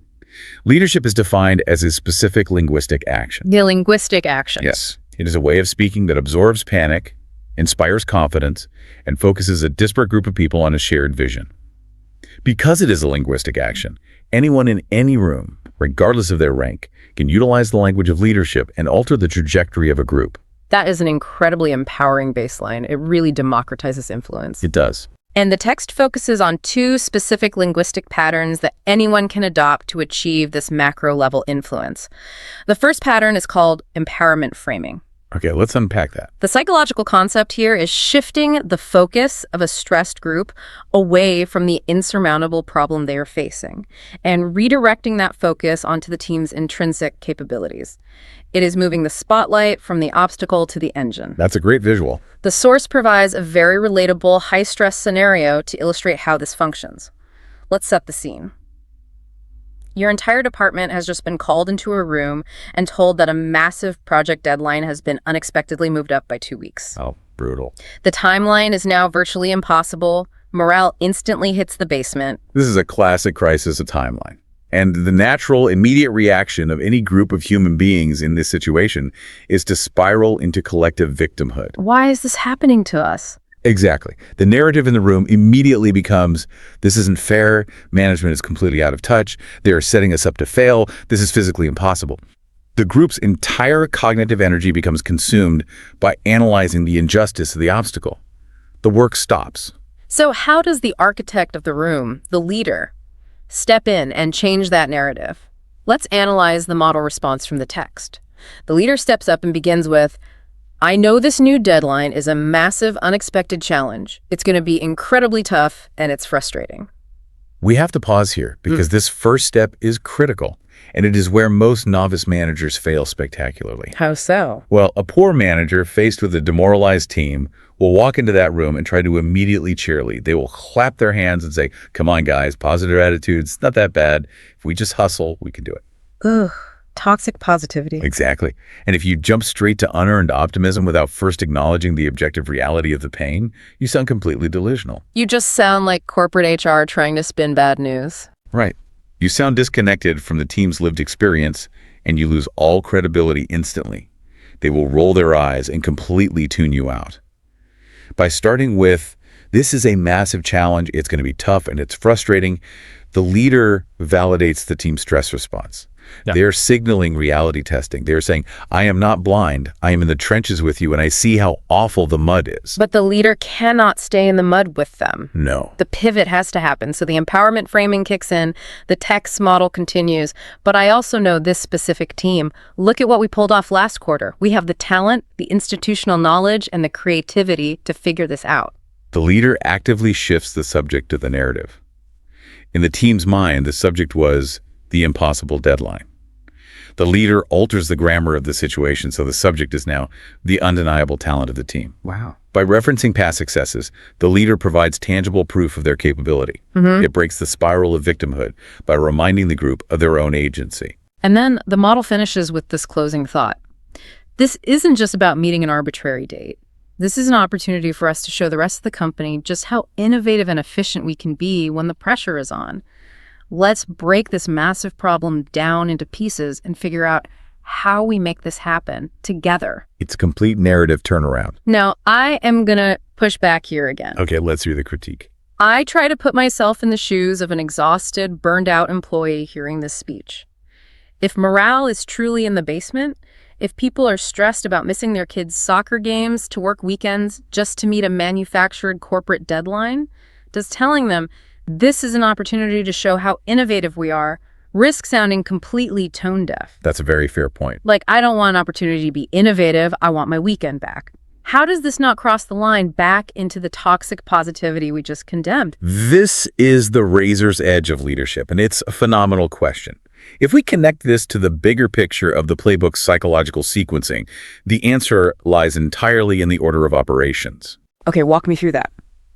S2: Leadership is defined as a specific linguistic action.
S1: The linguistic action.
S2: Yes, it is a way of speaking that absorbs panic, inspires confidence, and focuses a disparate group of people on a shared vision. Because it is a linguistic action, anyone in any room, regardless of their rank, can utilize the language of leadership and alter the trajectory of a group.
S1: That is an incredibly empowering baseline. It really democratizes influence.
S2: It does.
S1: And the text focuses on two specific linguistic patterns that anyone can adopt to achieve this macro-level influence. The first pattern is called empowerment framing.
S2: Okay, let's unpack that.
S1: The psychological concept here is shifting the focus of a stressed group away from the insurmountable problem they are facing and redirecting that focus onto the team's intrinsic capabilities. It is moving the spotlight from the obstacle to the engine.
S2: That's a great visual.
S1: The source provides a very relatable, high-stress scenario to illustrate how this functions. Let's set the scene. Your entire department has just been called into a room and told that a massive project deadline has been unexpectedly moved up by 2 weeks.
S2: Oh, brutal.
S1: The timeline is now virtually impossible. Morale instantly hits the basement.
S2: This is a classic crisis of timeline. And the natural, immediate reaction of any group of human beings in this situation is to spiral into collective victimhood.
S1: Why is this happening to us?
S2: Exactly. The narrative in the room immediately becomes, this isn't fair, management is completely out of touch, they're setting us up to fail, this is physically impossible. The group's entire cognitive energy becomes consumed by analyzing the injustice of the obstacle. The work stops.
S1: So how does the architect of the room, the leader, step in and change that narrative? Let's analyze the model response from the text. The leader steps up and begins with, I know this new deadline is a massive, unexpected challenge. It's going to be incredibly tough, and it's frustrating.
S2: We have to pause here because this first step is critical, and it is where most novice managers fail spectacularly.
S1: How so?
S2: Well, a poor manager faced with a demoralized team will walk into that room and try to immediately cheerlead. They will clap their hands and say, come on, guys, positive attitudes, not that bad. If we just hustle, we can do it.
S1: Ugh, toxic positivity.
S2: Exactly. And if you jump straight to unearned optimism without first acknowledging the objective reality of the pain, you sound completely delusional.
S1: You just sound like corporate HR trying to spin bad news.
S2: Right. You sound disconnected from the team's lived experience, and you lose all credibility instantly. They will roll their eyes and completely tune you out. By starting with, this is a massive challenge, it's going to be tough, and it's frustrating, the leader validates the team's stress response. Yeah. They're signaling reality testing. They're saying, I am not blind. I am in the trenches with you, and I see how awful the mud is.
S1: But the leader cannot stay in the mud with them.
S2: No.
S1: The pivot has to happen. So the empowerment framing kicks in, the text model continues. But I also know this specific team. Look at what we pulled off last quarter. We have the talent, the institutional knowledge, and the creativity to figure this out.
S2: The leader actively shifts the subject to the narrative. In the team's mind, the subject was the impossible deadline. The leader alters the grammar of the situation, so the subject is now the undeniable talent of the team.
S3: Wow.
S2: By referencing past successes, the leader provides tangible proof of their capability. It breaks the spiral of victimhood by reminding the group of their own agency.
S1: And then the model finishes with this closing thought. This isn't just about meeting an arbitrary date. This is an opportunity for us to show the rest of the company just how innovative and efficient we can be when the pressure is on. Let's break this massive problem down into pieces and figure out how we make this happen together.
S2: It's a complete narrative turnaround.
S1: Now, I am going to push back here again.
S2: Okay, let's hear the critique.
S1: I try to put myself in the shoes of an exhausted, burned out employee hearing this speech. If morale is truly in the basement, if people are stressed about missing their kids' soccer games to work weekends just to meet a manufactured corporate deadline, does telling them this is an opportunity to show how innovative we are risk sounding completely tone deaf?
S2: That's a very fair point.
S1: Like, I don't want an opportunity to be innovative, I want my weekend back. How does this not cross the line back into the toxic positivity we just condemned?
S2: This is the razor's edge of leadership, and it's a phenomenal question. If we connect this to the bigger picture of the playbook's psychological sequencing, the answer lies entirely in the order of operations.
S3: Okay, walk me through that.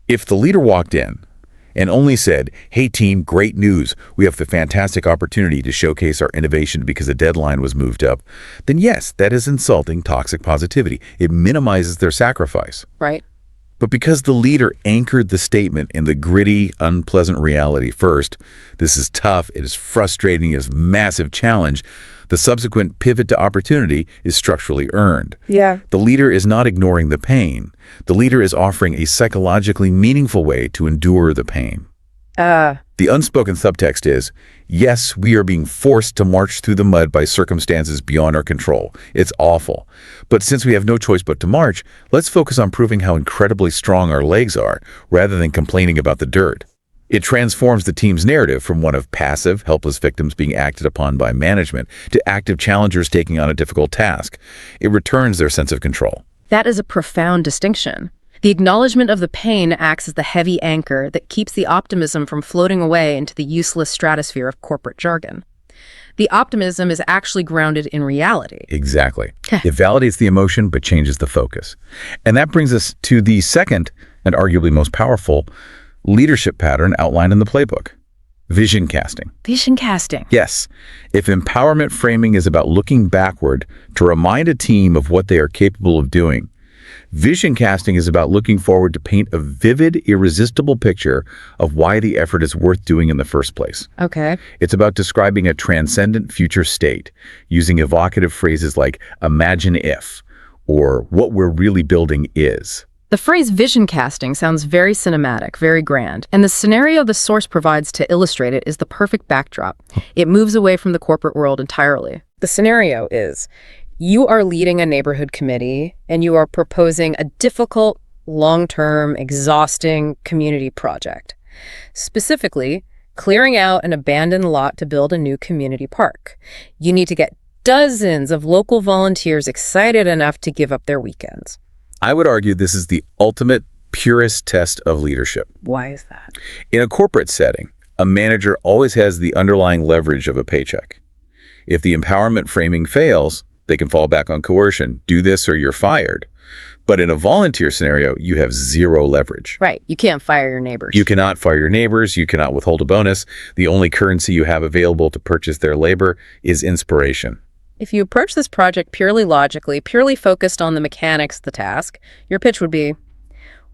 S2: If the leader walked in and only said, "Hey team, great news. We have the fantastic opportunity to showcase our innovation because a deadline was moved up," then yes, that is insulting toxic positivity. It minimizes their sacrifice.
S3: Right.
S2: But because the leader anchored the statement in the gritty, unpleasant reality first, this is tough, it is frustrating, it is a massive challenge, the subsequent pivot to opportunity is structurally earned.
S3: Yeah.
S2: The leader is not ignoring the pain. The leader is offering a psychologically meaningful way to endure the pain. The unspoken subtext is, yes, we are being forced to march through the mud by circumstances beyond our control. It's awful. But since we have no choice but to march, let's focus on proving how incredibly strong our legs are, rather than complaining about the dirt. It transforms the team's narrative from one of passive, helpless victims being acted upon by management to active challengers taking on a difficult task. It returns their sense of control.
S1: That is a profound distinction. The acknowledgement of the pain acts as the heavy anchor that keeps the optimism from floating away into the useless stratosphere of corporate jargon. The optimism is actually grounded in reality.
S2: Exactly. It validates the emotion but changes the focus. And that brings us to the second, and arguably most powerful, leadership pattern outlined in the playbook. Vision casting.
S1: Vision casting.
S2: Yes. If empowerment framing is about looking backward to remind a team of what they are capable of doing, vision casting is about looking forward to paint a vivid, irresistible picture of why the effort is worth doing in the first place.
S1: Okay.
S2: It's about describing a transcendent future state, using evocative phrases like "imagine if," or "what we're really building is."
S1: The phrase vision casting sounds very cinematic, very grand, and the scenario the source provides to illustrate it is the perfect backdrop. It moves away from the corporate world entirely. The scenario is, you are leading a neighborhood committee and you are proposing a difficult, long-term, exhausting community project. Specifically, clearing out an abandoned lot to build a new community park. You need to get dozens of local volunteers excited enough to give up their weekends.
S2: I would argue this is the ultimate, purest test of leadership.
S1: Why is that?
S2: In a corporate setting, a manager always has the underlying leverage of a paycheck. If the empowerment framing fails, they can fall back on coercion. Do this or you're fired. But in a volunteer scenario, you have zero leverage.
S1: Right. You can't fire your neighbors.
S2: You cannot fire your neighbors. You cannot withhold a bonus. The only currency you have available to purchase their labor is inspiration.
S1: If you approach this project purely logically, purely focused on the mechanics of the task, your pitch would be,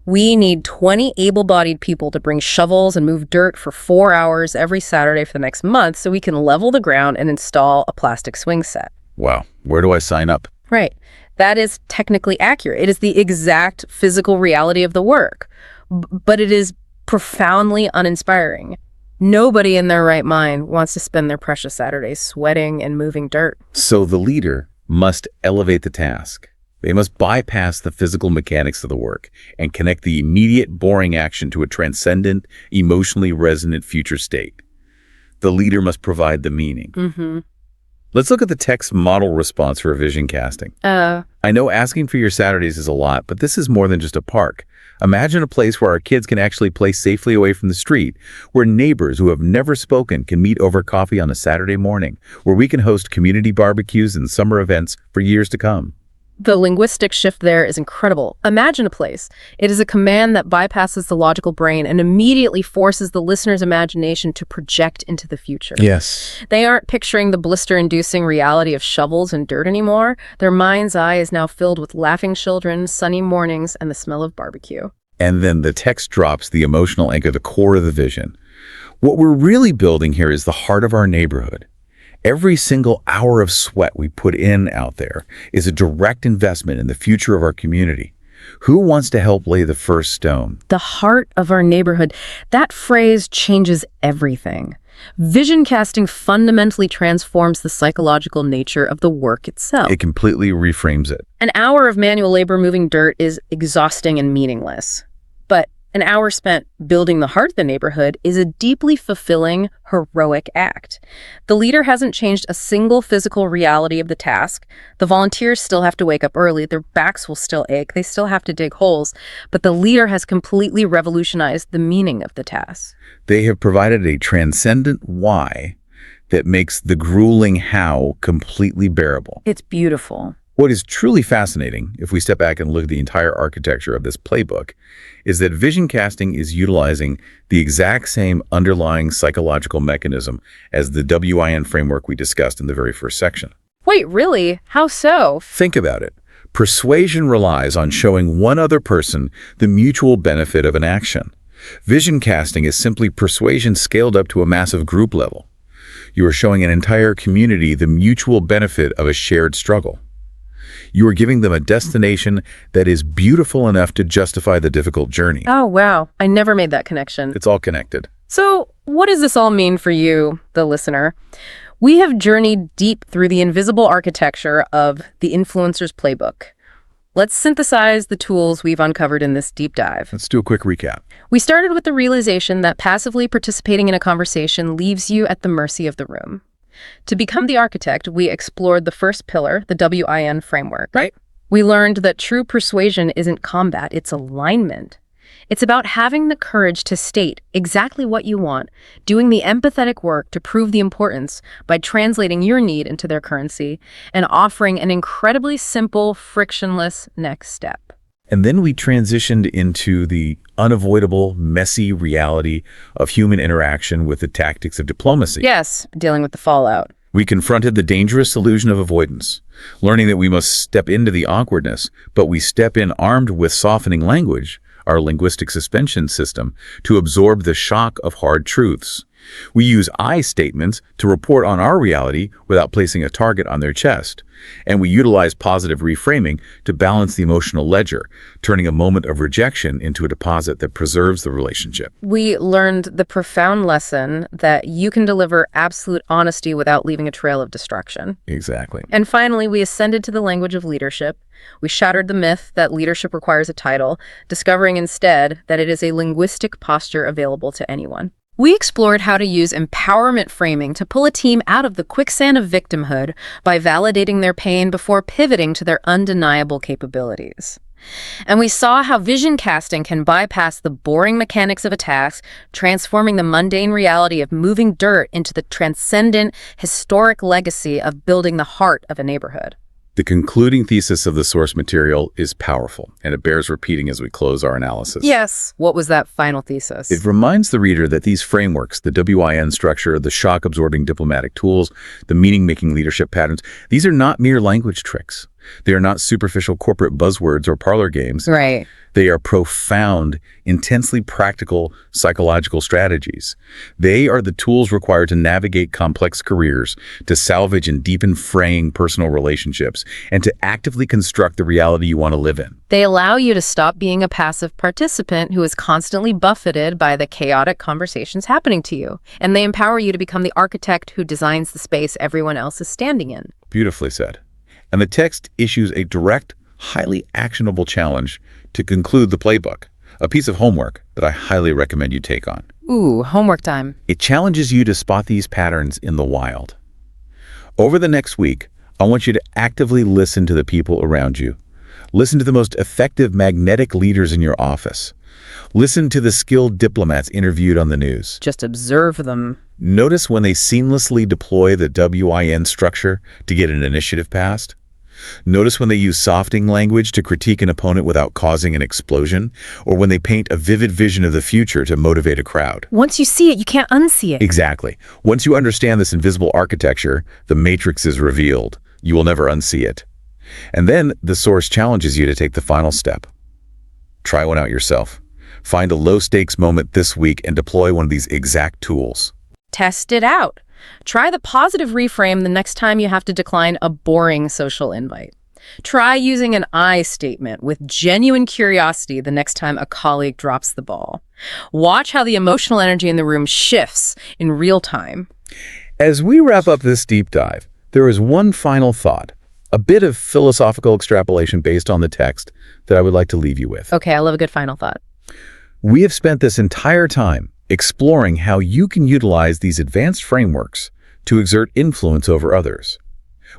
S1: we need 20 able-bodied people to bring shovels and move dirt for 4 hours every Saturday for the next month so we can level the ground and install a plastic swing set.
S2: Wow. Where do I sign up?
S1: Right. That is technically accurate. It is the exact physical reality of the work, but it is profoundly uninspiring. Nobody in their right mind wants to spend their precious Saturdays sweating and moving dirt.
S2: So the leader must elevate the task. They must bypass the physical mechanics of the work and connect the immediate, boring action to a transcendent, emotionally resonant future state. The leader must provide the meaning.
S1: Mm-hmm.
S2: Let's look at the text model response for vision casting. I know asking for your Saturdays is a lot, but this is more than just a park. Imagine a place where our kids can actually play safely away from the street, where neighbors who have never spoken can meet over coffee on a Saturday morning, where we can host community barbecues and summer events for years to come.
S1: The linguistic shift there is incredible. Imagine a place. It is a command that bypasses the logical brain and immediately forces the listener's imagination to project into the future.
S2: Yes.
S1: They aren't picturing the blister-inducing reality of shovels and dirt anymore. Their mind's eye is now filled with laughing children, sunny mornings, and the smell of barbecue.
S2: And then the text drops the emotional anchor, the core of the vision. What we're really building here is the heart of our neighborhood. Every single hour of sweat we put in out there is a direct investment in the future of our community. Who wants to help lay the first stone?
S1: The heart of our neighborhood. That phrase changes everything. Vision casting fundamentally transforms the psychological nature of the work itself.
S2: It completely reframes it.
S1: An hour of manual labor moving dirt is exhausting and meaningless. But an hour spent building the heart of the neighborhood is a deeply fulfilling, heroic act. The leader hasn't changed a single physical reality of the task. The volunteers still have to wake up early. Their backs will still ache. They still have to dig holes. But the leader has completely revolutionized the meaning of the task.
S2: They have provided a transcendent why that makes the grueling how completely bearable.
S1: It's beautiful.
S2: What is truly fascinating, if we step back and look at the entire architecture of this playbook, is that vision casting is utilizing the exact same underlying psychological mechanism as the WIN framework we discussed in the very first section.
S1: Wait, really? How so?
S2: Think about it. Persuasion relies on showing one other person the mutual benefit of an action. Vision casting is simply persuasion scaled up to a massive group level. You are showing an entire community the mutual benefit of a shared struggle. You are giving them a destination that is beautiful enough to justify the difficult journey.
S1: Oh, wow. I never made that connection.
S2: It's all connected.
S1: So, what does this all mean for you, the listener? We have journeyed deep through the invisible architecture of the influencer's playbook. Let's synthesize the tools we've uncovered in this deep dive.
S2: Let's do a quick recap.
S1: We started with the realization that passively participating in a conversation leaves you at the mercy of the room. To become the architect, we explored the first pillar, the WIN framework.
S2: Right.
S1: We learned that true persuasion isn't combat, it's alignment. It's about having the courage to state exactly what you want, doing the empathetic work to prove the importance by translating your need into their currency, and offering an incredibly simple, frictionless next step.
S2: And then we transitioned into the unavoidable, messy reality of human interaction with the tactics of diplomacy.
S1: Yes, dealing with the fallout.
S2: We confronted the dangerous illusion of avoidance, learning that we must step into the awkwardness, but we step in armed with softening language, our linguistic suspension system, to absorb the shock of hard truths. We use I statements to report on our reality without placing a target on their chest. And we utilize positive reframing to balance the emotional ledger, turning a moment of rejection into a deposit that preserves the relationship.
S1: We learned the profound lesson that you can deliver absolute honesty without leaving a trail of destruction.
S2: Exactly.
S1: And finally, we ascended to the language of leadership. We shattered the myth that leadership requires a title, discovering instead that it is a linguistic posture available to anyone. We explored how to use empowerment framing to pull a team out of the quicksand of victimhood by validating their pain before pivoting to their undeniable capabilities. And we saw how vision casting can bypass the boring mechanics of a task, transforming the mundane reality of moving dirt into the transcendent, historic legacy of building the heart of a neighborhood.
S2: The concluding thesis of the source material is powerful, and it bears repeating as we close our analysis.
S1: Yes. What was that final thesis?
S2: It reminds the reader that these frameworks, the WIN structure, the shock-absorbing diplomatic tools, the meaning-making leadership patterns, these are not mere language tricks. They are not superficial corporate buzzwords or parlor games.
S1: Right.
S2: They are profound, intensely practical psychological strategies. They are the tools required to navigate complex careers, to salvage and deepen fraying personal relationships, and to actively construct the reality you want to live in.
S1: They allow you to stop being a passive participant who is constantly buffeted by the chaotic conversations happening to you. And they empower you to become the architect who designs the space everyone else is standing in.
S2: Beautifully said. And the text issues a direct, highly actionable challenge to conclude the playbook, a piece of homework that I highly recommend you take on.
S1: Ooh, homework time.
S2: It challenges you to spot these patterns in the wild. Over the next week, I want you to actively listen to the people around you. Listen to the most effective magnetic leaders in your office. Listen to the skilled diplomats interviewed on the news.
S1: Just observe them.
S2: Notice when they seamlessly deploy the WIN structure to get an initiative passed. Notice when they use softening language to critique an opponent without causing an explosion, or when they paint a vivid vision of the future to motivate a crowd.
S1: Once you see it, you can't unsee it.
S2: Exactly. Once you understand this invisible architecture, the matrix is revealed. You will never unsee it. And then the source challenges you to take the final step. Try one out yourself. Find a low-stakes moment this week and deploy one of these exact tools.
S1: Test it out. Try the positive reframe the next time you have to decline a boring social invite. Try using an I statement with genuine curiosity the next time a colleague drops the ball. Watch how the emotional energy in the room shifts in real time.
S2: As we wrap up this deep dive, there is one final thought, a bit of philosophical extrapolation based on the text that I would like to leave you with.
S1: Okay, I love a good final thought.
S2: We have spent this entire time exploring how you can utilize these advanced frameworks to exert influence over others.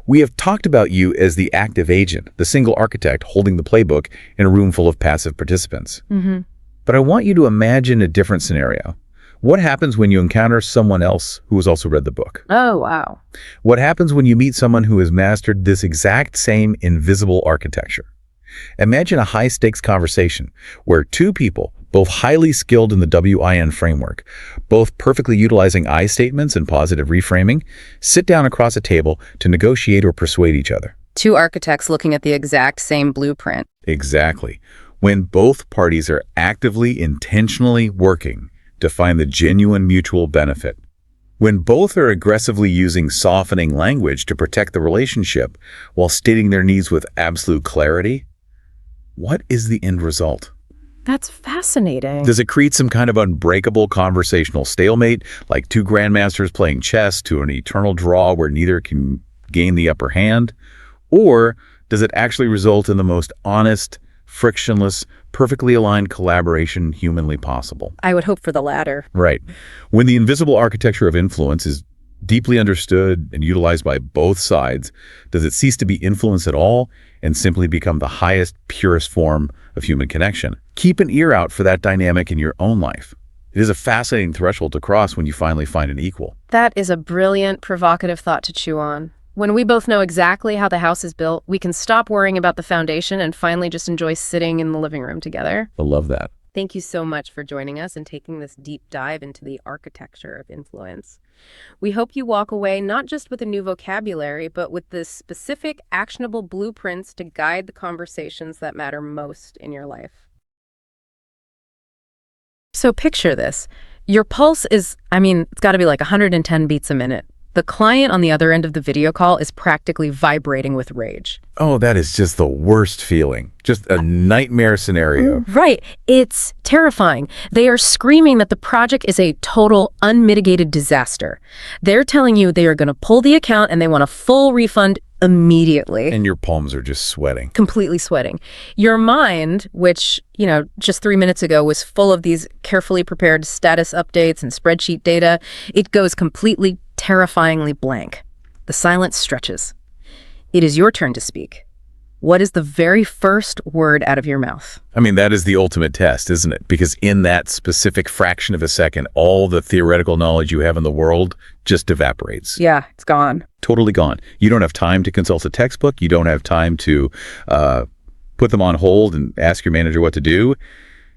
S2: We have talked about you as the active agent, the single architect holding the playbook in a room full of passive participants. But I want you to imagine a different scenario, What happens when you encounter someone else who has also read the book?
S1: Oh, wow.
S2: What happens when you meet someone who has mastered this exact same invisible architecture? Imagine a high-stakes conversation where two people, both highly skilled in the WIN framework, both perfectly utilizing I statements and positive reframing, sit down across a table to negotiate or persuade each other.
S1: Two architects looking at the exact same blueprint.
S2: Exactly. When both parties are actively, intentionally working to find the genuine mutual benefit. When both are aggressively using softening language to protect the relationship while stating their needs with absolute clarity, what is the end result?
S1: That's fascinating.
S2: Does it create some kind of unbreakable conversational stalemate, like two grandmasters playing chess to an eternal draw where neither can gain the upper hand? Or does it actually result in the most honest, frictionless, perfectly aligned collaboration humanly possible?
S1: I would hope for the latter.
S2: Right. When the invisible architecture of influence is deeply understood and utilized by both sides, does it cease to be influence at all and simply become the highest, purest form of human connection? Keep an ear out for that dynamic in your own life. It is a fascinating threshold to cross when you finally find an equal.
S1: That is a brilliant, provocative thought to chew on. When we both know exactly how the house is built, we can stop worrying about the foundation and finally just enjoy sitting in the living room together.
S2: I love that.
S1: Thank you so much for joining us and taking this deep dive into the architecture of influence. We hope you walk away not just with a new vocabulary, but with the specific, actionable blueprints to guide the conversations that matter most in your life. So picture this. Your pulse is, it's got to be like 110 beats a minute. The client on the other end of the video call is practically vibrating with rage.
S2: Oh, that is just the worst feeling. Just a nightmare scenario.
S1: Right. It's terrifying. They are screaming that the project is a total, unmitigated disaster. They're telling you they are going to pull the account and they want a full refund immediately.
S2: And your palms are just sweating.
S1: Completely sweating. Your mind, which, just 3 minutes ago was full of these carefully prepared status updates and spreadsheet data, it goes completely, terrifyingly blank. The silence stretches. It is your turn to speak. What is the very first word out of your mouth?
S2: That is the ultimate test, isn't it? Because in that specific fraction of a second, all the theoretical knowledge you have in the world just evaporates.
S1: Yeah, it's gone.
S2: Totally gone. You don't have time to consult a textbook. You don't have time to put them on hold and ask your manager what to do.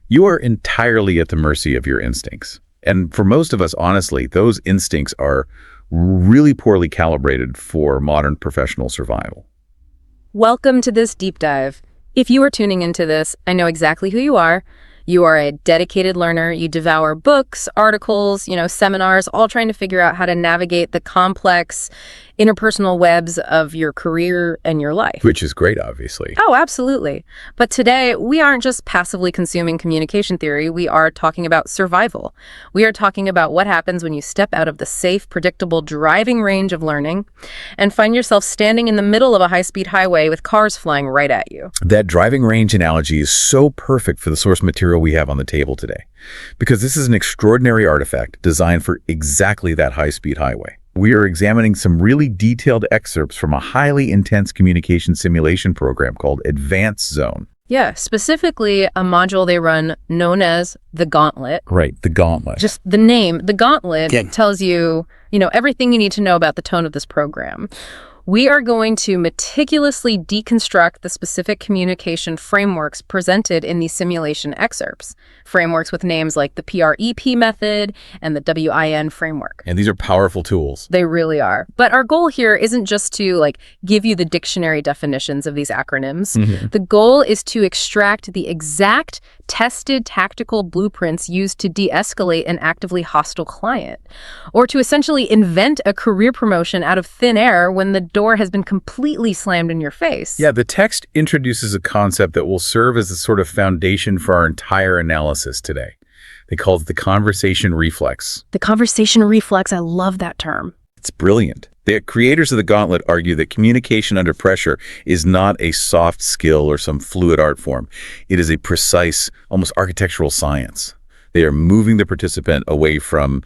S2: You are entirely at the mercy of your instincts. And for most of us, honestly, those instincts are really poorly calibrated for modern professional survival.
S1: Welcome to this deep dive. If you are tuning into this, I know exactly who you are. You are a dedicated learner. You devour books, articles, seminars, all trying to figure out how to navigate the complex interpersonal webs of your career and your life.
S2: Which is great, obviously.
S1: Oh, absolutely. But today, we aren't just passively consuming communication theory. We are talking about survival. We are talking about what happens when you step out of the safe, predictable driving range of learning and find yourself standing in the middle of a high-speed highway with cars flying right at you.
S2: That driving range analogy is so perfect for the source material we have on the table today, because this is an extraordinary artifact designed for exactly that high-speed highway. We are examining some really detailed excerpts from a highly intense communication simulation program called Advanced Zone.
S1: Yeah, specifically a module they run known as the Gauntlet.
S2: Right, the Gauntlet.
S1: Just the name, the Gauntlet, tells you, everything you need to know about the tone of this program. We are going to meticulously deconstruct the specific communication frameworks presented in these simulation excerpts. Frameworks with names like the PREP method and the WIN framework.
S2: And these are powerful tools.
S1: They really are. But our goal here isn't just to give you the dictionary definitions of these acronyms. Mm-hmm. The goal is to extract the exact tested tactical blueprints used to de-escalate an actively hostile client, or to essentially invent a career promotion out of thin air when the door has been completely slammed in your face.
S2: Yeah, the text introduces a concept that will serve as a sort of foundation for our entire analysis today. They call it the conversation reflex.
S1: The conversation reflex, I love that term.
S2: It's brilliant. The creators of the Gauntlet argue that communication under pressure is not a soft skill or some fluid art form. It is a precise, almost architectural science. They are moving the participant away from,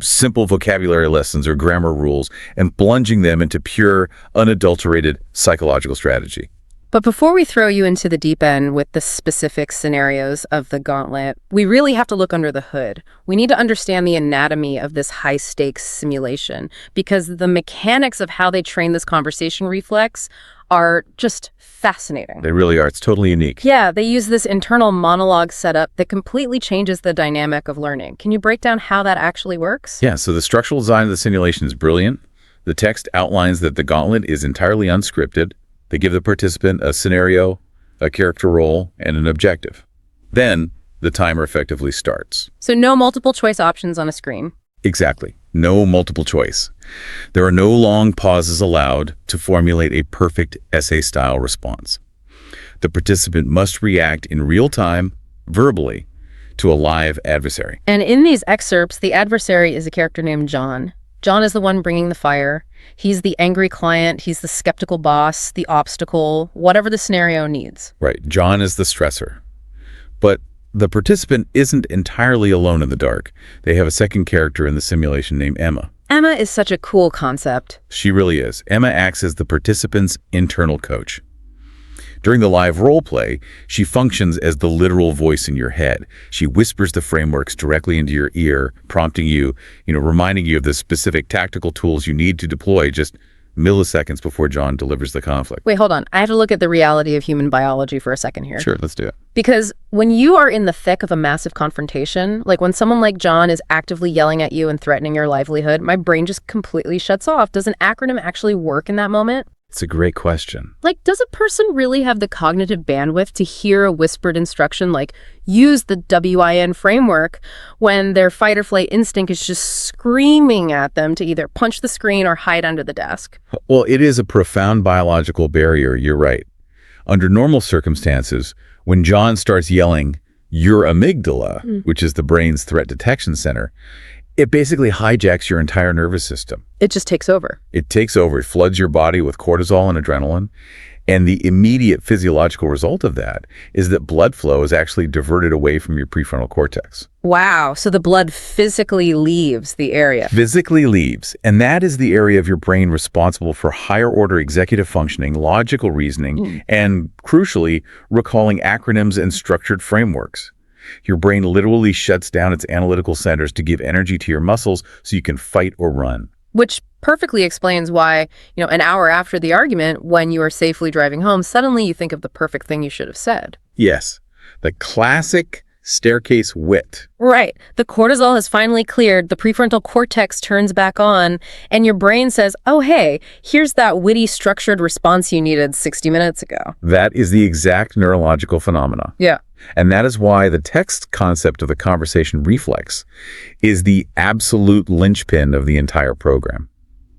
S2: simple vocabulary lessons or grammar rules and plunging them into pure, unadulterated psychological strategy.
S1: But before we throw you into the deep end with the specific scenarios of the Gauntlet, we really have to look under the hood. We need to understand the anatomy of this high-stakes simulation, because the mechanics of how they train this conversation reflex are just fascinating.
S2: They really are. It's totally unique.
S1: Yeah, they use this internal monologue setup that completely changes the dynamic of learning. Can you break down how that actually works?
S2: Yeah, so the structural design of the simulation is brilliant. The text outlines that the Gauntlet is entirely unscripted. They give the participant a scenario, a character role, and an objective. Then the timer effectively starts.
S1: So no multiple choice options on a screen.
S2: Exactly. No multiple choice. There are no long pauses allowed to formulate a perfect essay-style response. The participant must react in real time, verbally, to a live adversary.
S1: And in these excerpts, the adversary is a character named John. John is the one bringing the fire. He's the angry client. He's the skeptical boss, the obstacle, whatever the scenario needs.
S2: Right. John is the stressor. But the participant isn't entirely alone in the dark. They have a second character in the simulation named Emma.
S1: Emma is such a cool concept.
S2: She really is. Emma acts as the participant's internal coach. During the live role play, she functions as the literal voice in your head. She whispers the frameworks directly into your ear, prompting you, reminding you of the specific tactical tools you need to deploy just milliseconds before John delivers the conflict.
S1: Wait, hold on. I have to look at the reality of human biology for a second here.
S2: Sure, let's do it.
S1: Because when you are in the thick of a massive confrontation, like when someone like John is actively yelling at you and threatening your livelihood, my brain just completely shuts off. Does an acronym actually work in that moment?
S2: It's a great question.
S1: Like, does a person really have the cognitive bandwidth to hear a whispered instruction like, use the WIN framework, when their fight or flight instinct is just screaming at them to either punch the screen or hide under the desk?
S2: Well, it is a profound biological barrier, you're right. Under normal circumstances, when John starts yelling, your amygdala, which is the brain's threat detection center, it basically hijacks your entire nervous system.
S1: It just takes over.
S2: It takes over. It floods your body with cortisol and adrenaline. And the immediate physiological result of that is that blood flow is actually diverted away from your prefrontal cortex.
S1: Wow. So the blood physically leaves the area.
S2: Physically leaves. And that is the area of your brain responsible for higher order executive functioning, logical reasoning, and crucially, recalling acronyms and structured frameworks. Your brain literally shuts down its analytical centers to give energy to your muscles so you can fight or run.
S1: Which perfectly explains why, an hour after the argument, when you are safely driving home, suddenly you think of the perfect thing you should have said.
S2: Yes, the classic staircase wit.
S1: Right. The cortisol has finally cleared, the prefrontal cortex turns back on, and your brain says, oh, hey, here's that witty, structured response you needed 60 minutes ago.
S2: That is the exact neurological phenomena.
S1: Yeah.
S2: And that is why the text concept of the conversation reflex is the absolute linchpin of the entire program.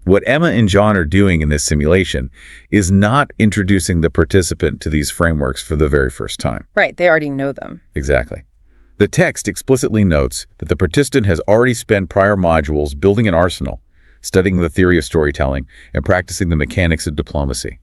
S2: What Emma and John are doing in this simulation is not introducing the participant to these frameworks for the very first time.
S1: Right. They already know them.
S2: Exactly. The text explicitly notes that the participant has already spent prior modules building an arsenal, studying the theory of storytelling, and practicing the mechanics of diplomacy.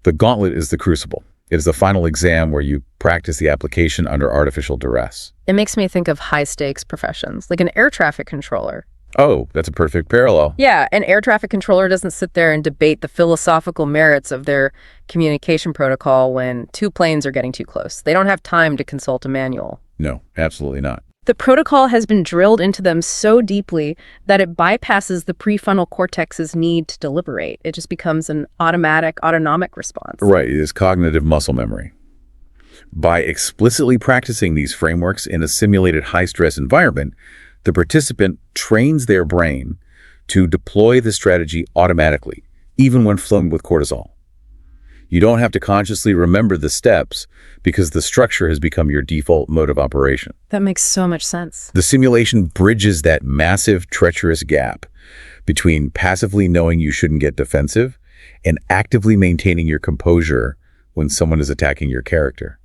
S2: The Gauntlet is the crucible. It is the final exam where you practice the application under artificial duress.
S1: It makes me think of high-stakes professions, like an air traffic controller.
S2: Oh, that's a perfect parallel.
S1: Yeah, an air traffic controller doesn't sit there and debate the philosophical merits of their communication protocol when two planes are getting too close. They don't have time to consult a manual.
S2: No, absolutely not.
S1: The protocol has been drilled into them so deeply that it bypasses the prefrontal cortex's need to deliberate. It just becomes an autonomic response.
S2: Right, it is cognitive muscle memory. By explicitly practicing these frameworks in a simulated high-stress environment, the participant trains their brain to deploy the strategy automatically, even when flooded with cortisol. You don't have to consciously remember the steps because the structure has become your default mode of operation.
S1: That makes so much sense.
S2: The simulation bridges that massive, treacherous gap between passively knowing you shouldn't get defensive and actively maintaining your composure when someone is attacking your character.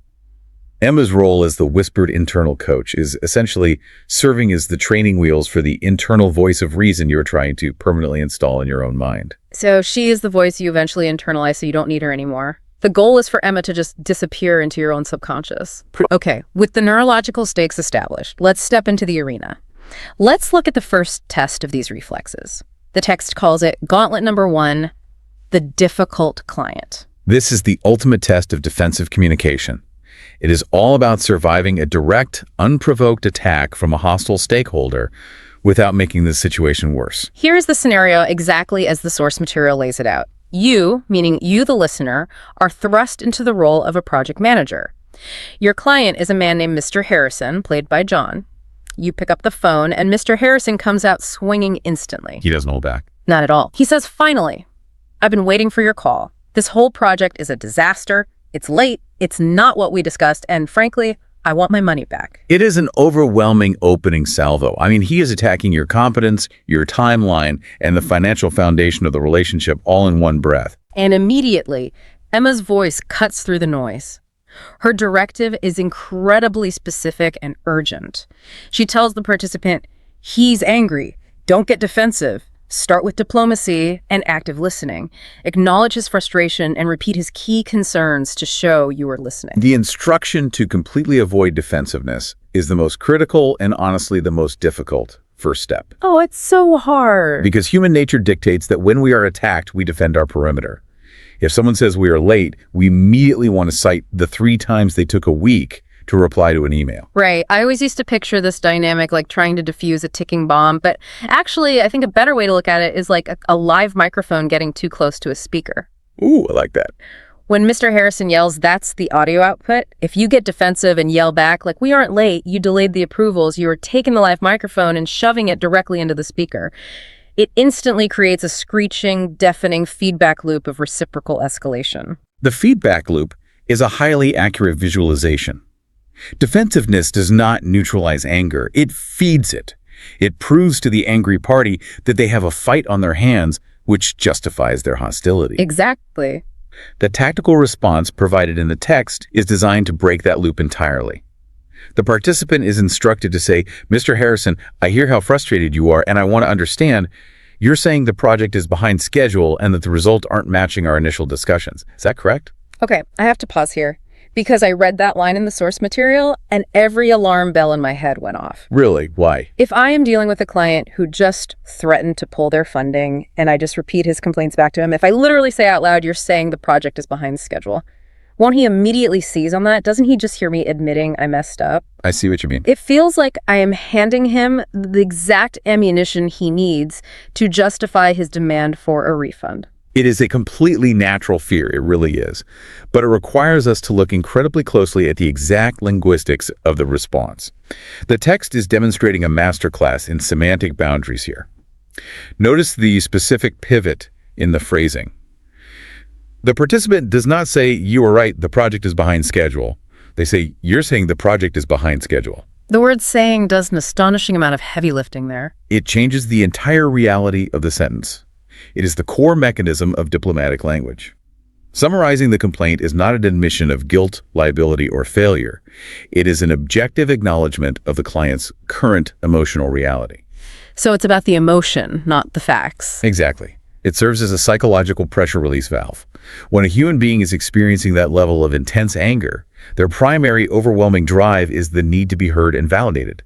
S2: Emma's role as the whispered internal coach is essentially serving as the training wheels for the internal voice of reason you're trying to permanently install in your own mind.
S1: So she is the voice you eventually internalize so you don't need her anymore. The goal is for Emma to just disappear into your own subconscious. Okay, with the neurological stakes established, let's step into the arena. Let's look at the first test of these reflexes. The text calls it Gauntlet number 1, the difficult client.
S2: This is the ultimate test of defensive communication. It is all about surviving a direct, unprovoked attack from a hostile stakeholder without making the situation worse.
S1: Here's the scenario exactly as the source material lays it out. You, meaning you the listener, are thrust into the role of a project manager. Your client is a man named Mr. Harrison, played by John. You pick up the phone, and Mr. Harrison comes out swinging instantly.
S2: He doesn't hold back.
S1: Not at all. He says, "Finally, I've been waiting for your call. This whole project is a disaster. It's late. It's not what we discussed. And frankly, I want my money back."
S2: It is an overwhelming opening salvo. I mean, he is attacking your competence, your timeline, and the financial foundation of the relationship all in one breath.
S1: And immediately, Emma's voice cuts through the noise. Her directive is incredibly specific and urgent. She tells the participant, he's angry. Don't get defensive. Start with diplomacy and active listening. Acknowledge his frustration and repeat his key concerns to show you are listening.
S2: The instruction to completely avoid defensiveness is the most critical and honestly the most difficult first step.
S1: Oh, it's so hard.
S2: Because human nature dictates that when we are attacked, we defend our perimeter. If someone says we are late, we immediately want to cite the 3 times they took a week to reply to an email.
S1: Right. I always used to picture this dynamic like trying to defuse a ticking bomb, but actually I think a better way to look at it is like a live microphone getting too close to a speaker.
S2: Ooh, I like that.
S1: When Mr. Harrison yells, that's the audio output. If you get defensive and yell back, like, we aren't late, you delayed the approvals, you are taking the live microphone and shoving it directly into the speaker. It instantly creates a screeching, deafening feedback loop of reciprocal escalation.
S2: The feedback loop is a highly accurate visualization. Defensiveness does not neutralize anger. It feeds it. It proves to the angry party that they have a fight on their hands, which justifies their hostility.
S1: Exactly.
S2: The tactical response provided in the text is designed to break that loop entirely. The participant is instructed to say, Mr. Harrison, I hear how frustrated you are, and I want to understand. You're saying the project is behind schedule and that the results aren't matching our initial discussions. Is that correct?
S1: Okay, I have to pause here because I read that line in the source material and every alarm bell in my head went off.
S2: Really? Why?
S1: If I am dealing with a client who just threatened to pull their funding and I just repeat his complaints back to him, if I literally say out loud, you're saying the project is behind schedule, won't he immediately seize on that? Doesn't he just hear me admitting I messed up?
S2: I see what you mean.
S1: It feels like I am handing him the exact ammunition he needs to justify his demand for a refund.
S2: It is a completely natural fear, it really is. But it requires us to look incredibly closely at the exact linguistics of the response. The text is demonstrating a masterclass in semantic boundaries here. Notice the specific pivot in the phrasing. The participant does not say, you are right, the project is behind schedule. They say, you're saying the project is behind schedule.
S1: The word saying does an astonishing amount of heavy lifting there.
S2: It changes the entire reality of the sentence. It is the core mechanism of diplomatic language. Summarizing the complaint is not an admission of guilt, liability, or failure. It is an objective acknowledgement of the client's current emotional reality.
S1: So it's about the emotion, not the facts.
S2: Exactly. It serves as a psychological pressure release valve. When a human being is experiencing that level of intense anger, their primary overwhelming drive is the need to be heard and validated.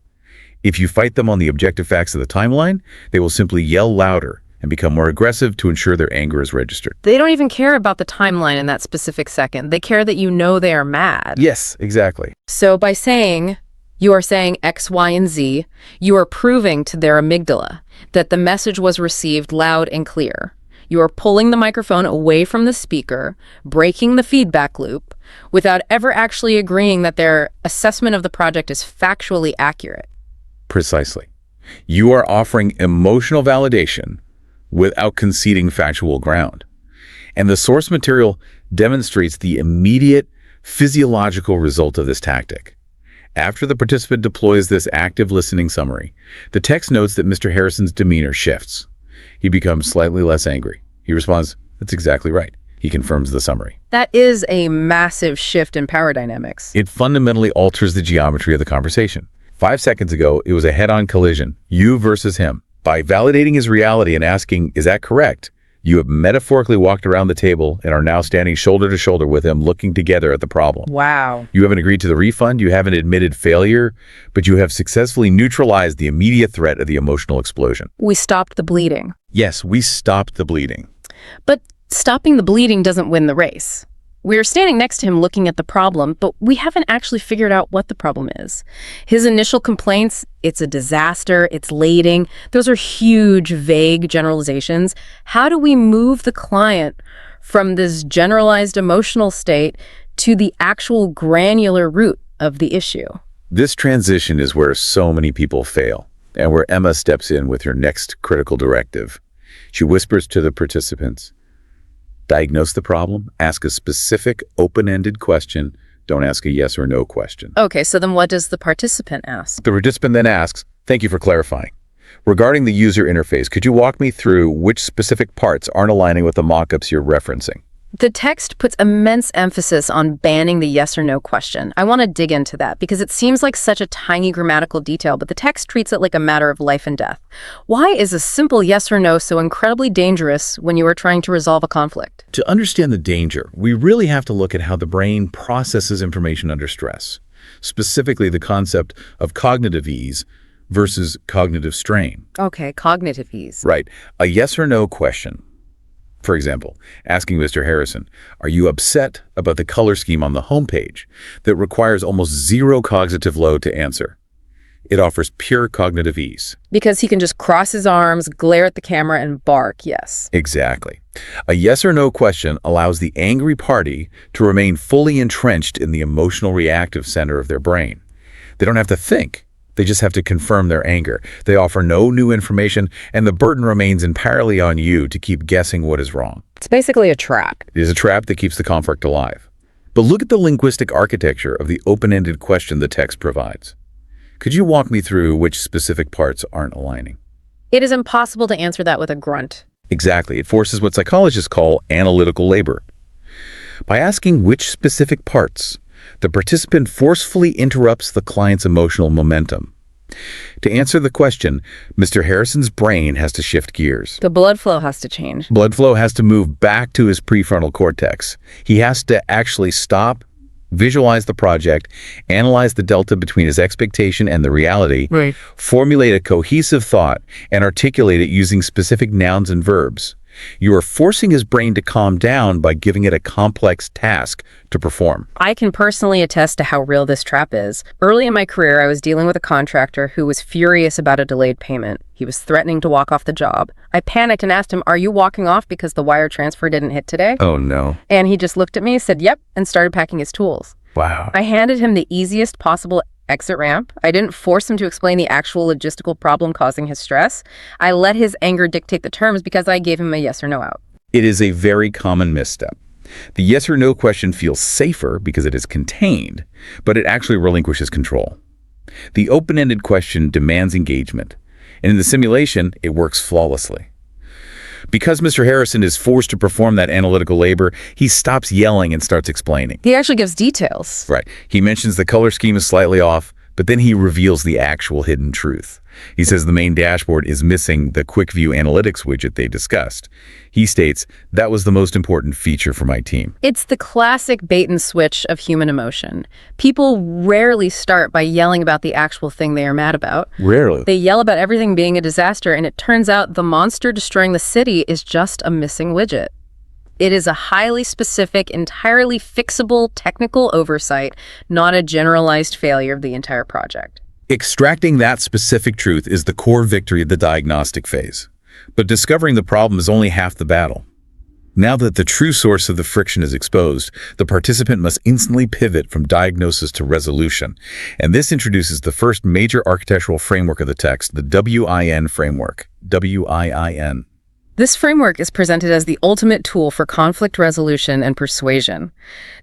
S2: If you fight them on the objective facts of the timeline, they will simply yell louder and become more aggressive to ensure their anger is registered.
S1: They don't even care about the timeline in that specific second. They care that you know they are mad.
S2: Yes, exactly.
S1: So by saying, you are saying X, Y, and Z, you are proving to their amygdala that the message was received loud and clear. You are pulling the microphone away from the speaker, breaking the feedback loop, without ever actually agreeing that their assessment of the project is factually accurate.
S2: Precisely. You are offering emotional validation without conceding factual ground. And the source material demonstrates the immediate physiological result of this tactic. After the participant deploys this active listening summary, the text notes that Mr. Harrison's demeanor shifts. He becomes slightly less angry. He responds, that's exactly right. He confirms the summary.
S1: That is a massive shift in power dynamics.
S2: It fundamentally alters the geometry of the conversation. 5 seconds ago, it was a head-on collision, you versus him. By validating his reality and asking, is that correct? You have metaphorically walked around the table and are now standing shoulder to shoulder with him, looking together at the problem.
S1: Wow.
S2: You haven't agreed to the refund, you haven't admitted failure, but you have successfully neutralized the immediate threat of the emotional explosion.
S1: We stopped the bleeding.
S2: Yes, we stopped the bleeding.
S1: But stopping the bleeding doesn't win the race. We're standing next to him looking at the problem, but we haven't actually figured out what the problem is. His initial complaints, it's a disaster, it's lading, those are huge, vague generalizations. How do we move the client from this generalized emotional state to the actual granular root of the issue?
S2: This transition is where so many people fail, and where Emma steps in with her next critical directive. She whispers to the participants, diagnose the problem, ask a specific, open-ended question, don't ask a yes or no question.
S1: Okay, so then what does the participant ask?
S2: The participant then asks, thank you for clarifying. Regarding the user interface, could you walk me through which specific parts aren't aligning with the mock-ups you're referencing?
S1: The text puts immense emphasis on banning the yes or no question. I want to dig into that because it seems like such a tiny grammatical detail, but the text treats it like a matter of life and death. Why is a simple yes or no so incredibly dangerous when you are trying to resolve a conflict?
S2: To understand the danger, we really have to look at how the brain processes information under stress, specifically the concept of cognitive ease versus cognitive strain.
S1: Okay, cognitive ease.
S2: Right. A yes or no question. For example, asking Mr. Harrison, are you upset about the color scheme on the homepage that requires almost zero cognitive load to answer? It offers pure cognitive ease.
S1: Because he can just cross his arms, glare at the camera, and bark, yes.
S2: Exactly. A yes or no question allows the angry party to remain fully entrenched in the emotional reactive center of their brain. They don't have to think. They just have to confirm their anger. They offer no new information, and the burden remains entirely on you to keep guessing what is wrong.
S1: It's basically a trap.
S2: It is a trap that keeps the conflict alive. But look at the linguistic architecture of the open-ended question the text provides. Could you walk me through which specific parts aren't aligning?
S1: It is impossible to answer that with a grunt.
S2: Exactly. It forces what psychologists call analytical labor. By asking which specific parts, the participant forcefully interrupts the client's emotional momentum. To answer the question, Mr. Harrison's brain has to shift gears.
S1: The blood flow has to change.
S2: Blood flow has to move back to his prefrontal cortex. He has to actually stop, visualize the project, analyze the delta between his expectation and the reality,
S1: Right.
S2: formulate a cohesive thought, and articulate it using specific nouns and verbs. You are forcing his brain to calm down by giving it a complex task to perform.
S1: I can personally attest to how real this trap is. Early in my career, I was dealing with a contractor who was furious about a delayed payment. He was threatening to walk off the job. I panicked and asked him, "Are you walking off because the wire transfer didn't hit today?"
S2: Oh no.
S1: And he just looked at me, said, "Yep," and started packing his tools.
S2: Wow.
S1: I handed him the easiest possible exit ramp. I didn't force him to explain the actual logistical problem causing his stress. I let his anger dictate the terms because I gave him a yes or no out.
S2: It is a very common misstep. The yes or no question feels safer because it is contained, but it actually relinquishes control. The open-ended question demands engagement, and in the simulation, it works flawlessly. Because Mr. Harrison is forced to perform that analytical labor, he stops yelling and starts explaining.
S1: He actually gives details.
S2: Right. He mentions the color scheme is slightly off, but then he reveals the actual hidden truth. He says the main dashboard is missing the Quick View Analytics widget they discussed. He states, that was the most important feature for my team.
S1: It's the classic bait and switch of human emotion. People rarely start by yelling about the actual thing they are mad about.
S2: Rarely.
S1: They yell about everything being a disaster, and it turns out the monster destroying the city is just a missing widget. It is a highly specific, entirely fixable technical oversight, not a generalized failure of the entire project.
S2: Extracting that specific truth is the core victory of the diagnostic phase. But discovering the problem is only half the battle. Now that the true source of the friction is exposed, the participant must instantly pivot from diagnosis to resolution. And this introduces the first major architectural framework of the text, the WIN framework. W-I-I-N.
S1: This framework is presented as the ultimate tool for conflict resolution and persuasion.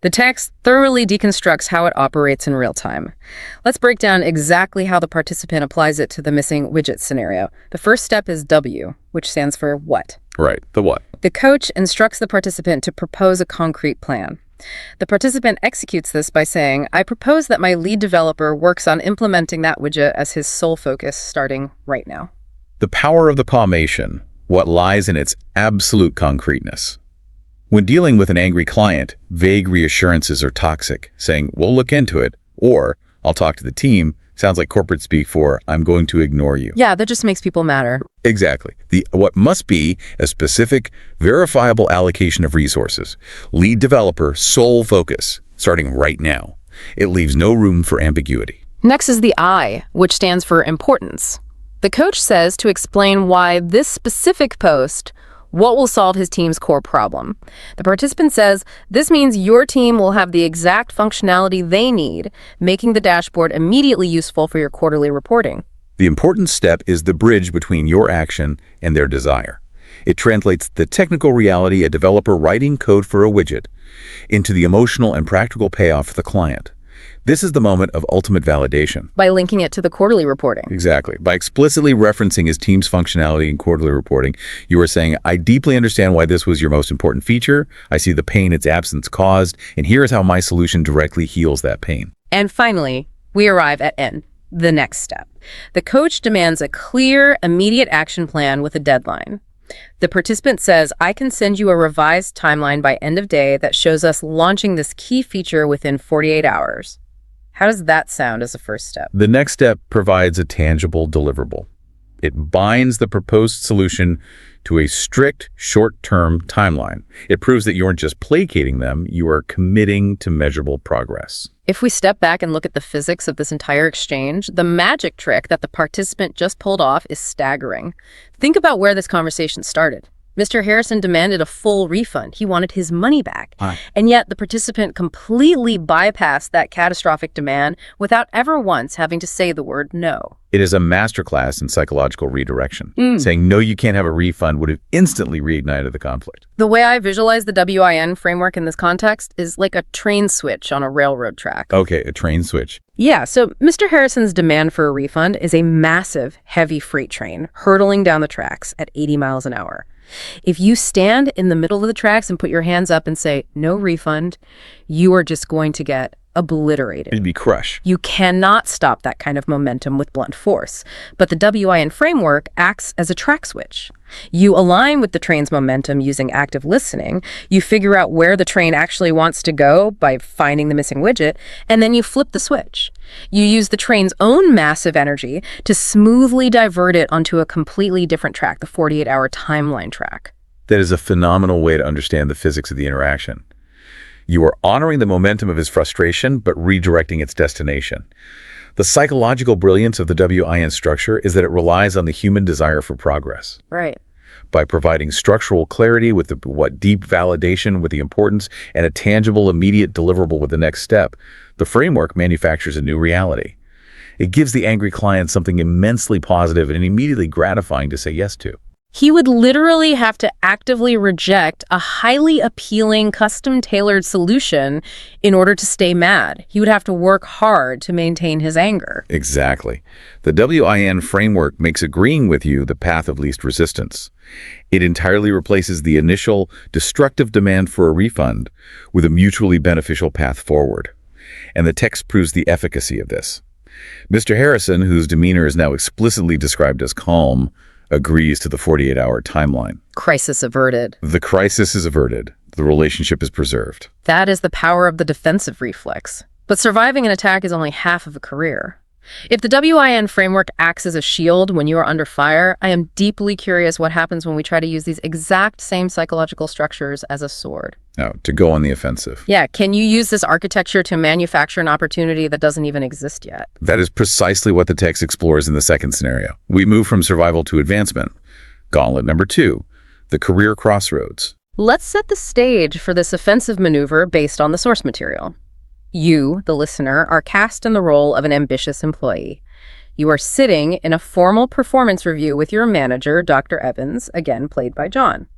S1: The text thoroughly deconstructs how it operates in real time. Let's break down exactly how the participant applies it to the missing widget scenario. The first step is W, which stands for what.
S2: Right, the what?
S1: The coach instructs the participant to propose a concrete plan. The participant executes this by saying, "I propose that my lead developer works on implementing that widget as his sole focus starting right now."
S2: The power of the palmation, what lies in its absolute concreteness. When dealing with an angry client, vague reassurances are toxic, saying, "We'll look into it," or "I'll talk to the team," Sounds like corporate speak for, I'm going to ignore you.
S1: Yeah, that just makes people madder.
S2: Exactly. What must be a specific, verifiable allocation of resources. Lead developer, sole focus, starting right now. It leaves no room for ambiguity.
S1: Next is the I, which stands for importance. The coach says to explain why this specific post, what will solve his team's core problem. The participant says, this means your team will have the exact functionality they need, making the dashboard immediately useful for your quarterly reporting.
S2: The important step is the bridge between your action and their desire. It translates the technical reality, a developer writing code for a widget, into the emotional and practical payoff for the client. This is the moment of ultimate validation.
S1: By linking it to the quarterly reporting.
S2: Exactly. By explicitly referencing his team's functionality in quarterly reporting, you are saying, I deeply understand why this was your most important feature. I see the pain its absence caused, and here is how my solution directly heals that pain.
S1: And finally, we arrive at N, the next step. The coach demands a clear, immediate action plan with a deadline. The participant says, I can send you a revised timeline by end of day that shows us launching this key feature within 48 hours. How does that sound as a first step?
S2: The next step provides a tangible deliverable. It binds the proposed solution to a strict short-term timeline. It proves that you aren't just placating them, you are committing to measurable progress.
S1: If we step back and look at the physics of this entire exchange, the magic trick that the participant just pulled off is staggering. Think about where this conversation started. Mr. Harrison demanded a full refund. He wanted his money back. And yet the participant completely bypassed that catastrophic demand without ever once having to say the word no.
S2: It is a masterclass in psychological redirection. Saying no, you can't have a refund would have instantly reignited the conflict.
S1: The way I visualize the WIN framework in this context is like a train switch on a railroad track.
S2: Okay, a train switch.
S1: Yeah, so Mr. Harrison's demand for a refund is a massive, heavy freight train hurtling down the tracks at 80 miles an hour. If you stand in the middle of the tracks and put your hands up and say, no refund, you are just going to get obliterated.
S2: It'd be crush.
S1: You cannot stop that kind of momentum with blunt force. But the WIN framework acts as a track switch. You align with the train's momentum using active listening. You figure out where the train actually wants to go by finding the missing widget, and then you flip the switch. You use the train's own massive energy to smoothly divert it onto a completely different track, the 48-hour timeline track.
S2: That is a phenomenal way to understand the physics of the interaction. You are honoring the momentum of his frustration, but redirecting its destination. The psychological brilliance of the WIN structure is that it relies on the human desire for progress.
S1: Right.
S2: By providing structural clarity with deep validation with the importance and a tangible, immediate deliverable with the next step, the framework manufactures a new reality. It gives the angry client something immensely positive and immediately gratifying to say yes to.
S1: He would literally have to actively reject a highly appealing, custom-tailored solution in order to stay mad. He would have to work hard to maintain his anger.
S2: Exactly. The WIN framework makes agreeing with you the path of least resistance. It entirely replaces the initial destructive demand for a refund with a mutually beneficial path forward. And the text proves the efficacy of this. Mr. Harrison, whose demeanor is now explicitly described as calm, agrees to the 48-hour timeline.
S1: Crisis averted.
S2: The crisis is averted. The relationship is preserved.
S1: That is the power of the defensive reflex. But surviving an attack is only half of a career. If the WIN framework acts as a shield when you are under fire, I am deeply curious what happens when we try to use these exact same psychological structures as a sword.
S2: Now, to go on the offensive.
S1: Yeah, can you use this architecture to manufacture an opportunity that doesn't even exist yet?
S2: That is precisely what the text explores in the second scenario. We move from survival to advancement. Gauntlet number 2, the career crossroads.
S1: Let's set the stage for this offensive maneuver based on the source material. You, the listener, are cast in the role of an ambitious employee. You are sitting in a formal performance review with your manager, Dr. Evans, again played by John.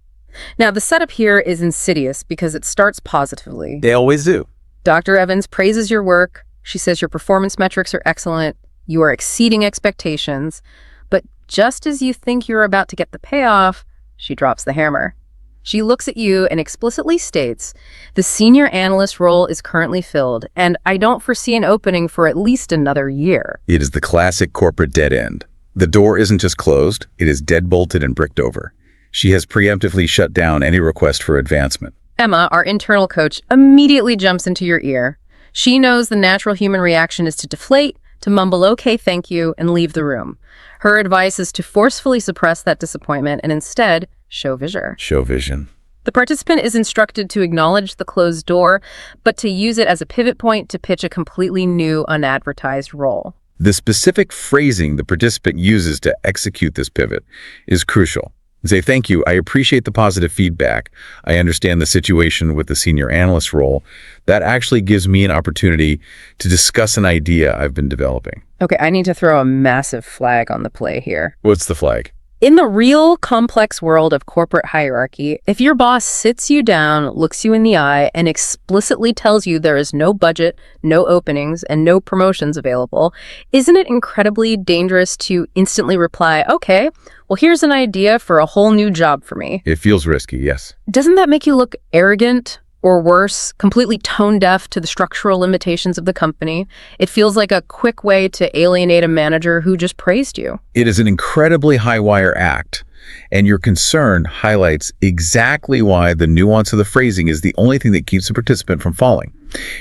S1: Now, the setup here is insidious because it starts positively.
S2: They always do.
S1: Dr. Evans praises your work. She says your performance metrics are excellent. You are exceeding expectations. But just as you think you're about to get the payoff, she drops the hammer. She looks at you and explicitly states, the senior analyst role is currently filled, and I don't foresee an opening for at least another year.
S2: It is the classic corporate dead end. The door isn't just closed, it is deadbolted and bricked over. She has preemptively shut down any request for advancement.
S1: Emma, our internal coach, immediately jumps into your ear. She knows the natural human reaction is to deflate, to mumble okay, thank you, and leave the room. Her advice is to forcefully suppress that disappointment and instead show vision.
S2: Show vision.
S1: The participant is instructed to acknowledge the closed door, but to use it as a pivot point to pitch a completely new, unadvertised role.
S2: The specific phrasing the participant uses to execute this pivot is crucial. Say, thank you, I appreciate the positive feedback. I understand the situation with the senior analyst role. That actually gives me an opportunity to discuss an idea I've been developing.
S1: Okay, I need to throw a massive flag on the play here.
S2: What's the flag?
S1: In the real complex world of corporate hierarchy, if your boss sits you down, looks you in the eye, and explicitly tells you there is no budget, no openings, and no promotions available, isn't it incredibly dangerous to instantly reply, okay, well, here's an idea for a whole new job for me?
S2: It feels risky, yes.
S1: Doesn't that make you look arrogant? Or worse, completely tone deaf to the structural limitations of the company? It feels like a quick way to alienate a manager who just praised you.
S2: It is an incredibly high-wire act, and your concern highlights exactly why the nuance of the phrasing is the only thing that keeps the participant from falling.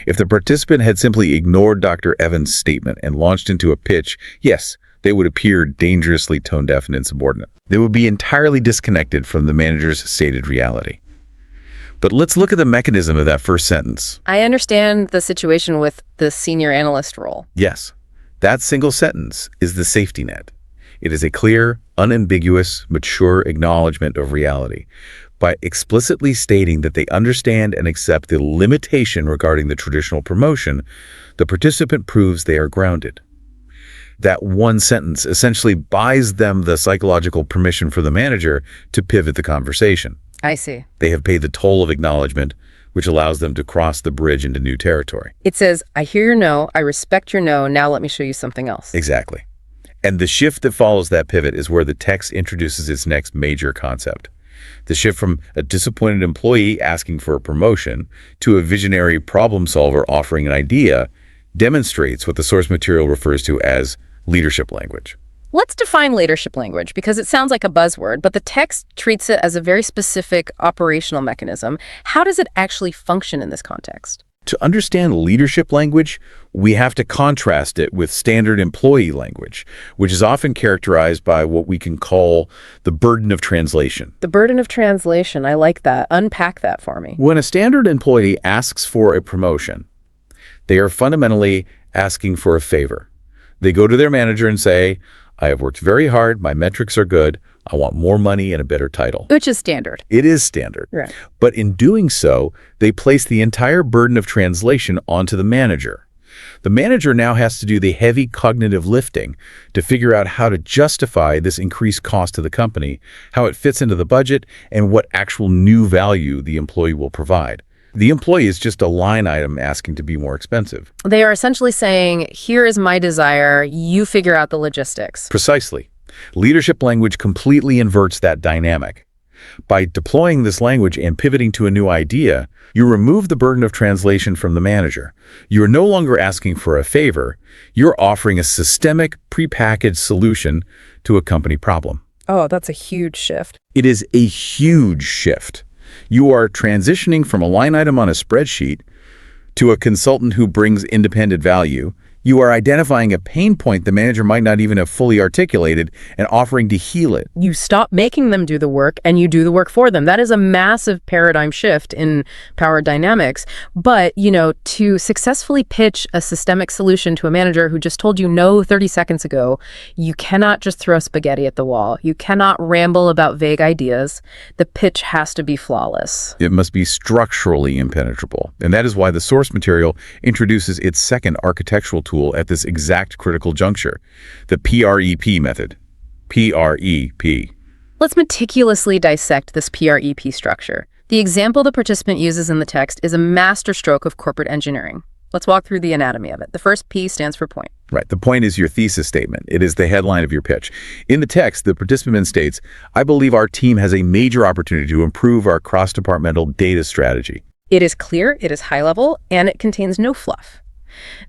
S2: If the participant had simply ignored Dr. Evans' statement and launched into a pitch, yes, they would appear dangerously tone-deaf and insubordinate. They would be entirely disconnected from the manager's stated reality. But let's look at the mechanism of that first sentence.
S1: I understand the situation with the senior analyst role.
S2: Yes, that single sentence is the safety net. It is a clear, unambiguous, mature acknowledgement of reality. By explicitly stating that they understand and accept the limitation regarding the traditional promotion, the participant proves they are grounded. That one sentence essentially buys them the psychological permission for the manager to pivot the conversation.
S1: I see.
S2: They have paid the toll of acknowledgement, which allows them to cross the bridge into new territory.
S1: It says, I hear your no, I respect your no, now let me show you something else.
S2: Exactly. And the shift that follows that pivot is where the text introduces its next major concept. The shift from a disappointed employee asking for a promotion to a visionary problem solver offering an idea demonstrates what the source material refers to as leadership language.
S1: Let's define leadership language because it sounds like a buzzword, but the text treats it as a very specific operational mechanism. How does it actually function in this context?
S2: To understand leadership language, we have to contrast it with standard employee language, which is often characterized by what we can call the burden of translation.
S1: The burden of translation, I like that. Unpack that for me.
S2: When a standard employee asks for a promotion, they are fundamentally asking for a favor. They go to their manager and say, I have worked very hard, my metrics are good, I want more money and a better title.
S1: Which is standard.
S2: It is standard.
S1: Right.
S2: But in doing so, they place the entire burden of translation onto the manager. The manager now has to do the heavy cognitive lifting to figure out how to justify this increased cost to the company, how it fits into the budget, and what actual new value the employee will provide. The employee is just a line item asking to be more expensive.
S1: They are essentially saying, here is my desire, you figure out the logistics.
S2: Precisely. Leadership language completely inverts that dynamic. By deploying this language and pivoting to a new idea, you remove the burden of translation from the manager. You are no longer asking for a favor. You're offering a systemic, prepackaged solution to a company problem.
S1: Oh, that's a huge shift.
S2: It is a huge shift. You are transitioning from a line item on a spreadsheet to a consultant who brings independent value. You are identifying a pain point the manager might not even have fully articulated and offering to heal it.
S1: You stop making them do the work and you do the work for them. That is a massive paradigm shift in power dynamics. But, to successfully pitch a systemic solution to a manager who just told you no 30 seconds ago, you cannot just throw spaghetti at the wall. You cannot ramble about vague ideas. The pitch has to be flawless.
S2: It must be structurally impenetrable. And that is why the source material introduces its second architectural tool at this exact critical juncture, the PREP method. PREP.
S1: Let's meticulously dissect this PREP structure. The example the participant uses in the text is a masterstroke of corporate engineering. Let's walk through the anatomy of it. The first P stands for point.
S2: Right. The point is your thesis statement. It is the headline of your pitch. In the text, the participant states, I believe our team has a major opportunity to improve our cross-departmental data strategy.
S1: It is clear, it is high level, and it contains no fluff.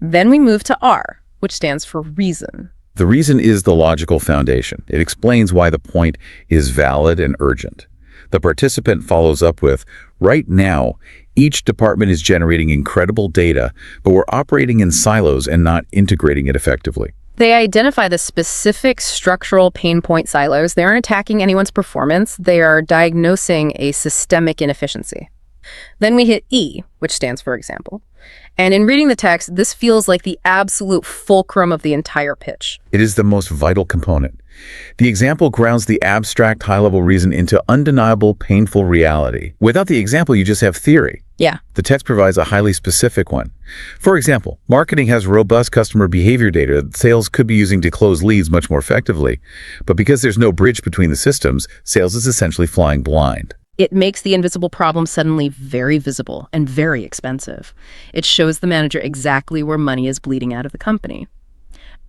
S1: Then we move to R, which stands for reason.
S2: The reason is the logical foundation. It explains why the point is valid and urgent. The participant follows up with, right now, Each department is generating incredible data, but we're operating in silos and not integrating it effectively.
S1: They identify the specific structural pain point silos. They aren't attacking anyone's performance. They are diagnosing a systemic inefficiency. Then we hit E, which stands for example. And in reading the text, this feels like the absolute fulcrum of the entire pitch.
S2: It is the most vital component. The example grounds the abstract high-level reason into undeniable, painful reality. Without the example, you just have theory.
S1: Yeah.
S2: The text provides a highly specific one. For example, marketing has robust customer behavior data that sales could be using to close leads much more effectively. But because there's no bridge between the systems, sales is essentially flying blind.
S1: It makes the invisible problem suddenly very visible and very expensive. It shows the manager exactly where money is bleeding out of the company.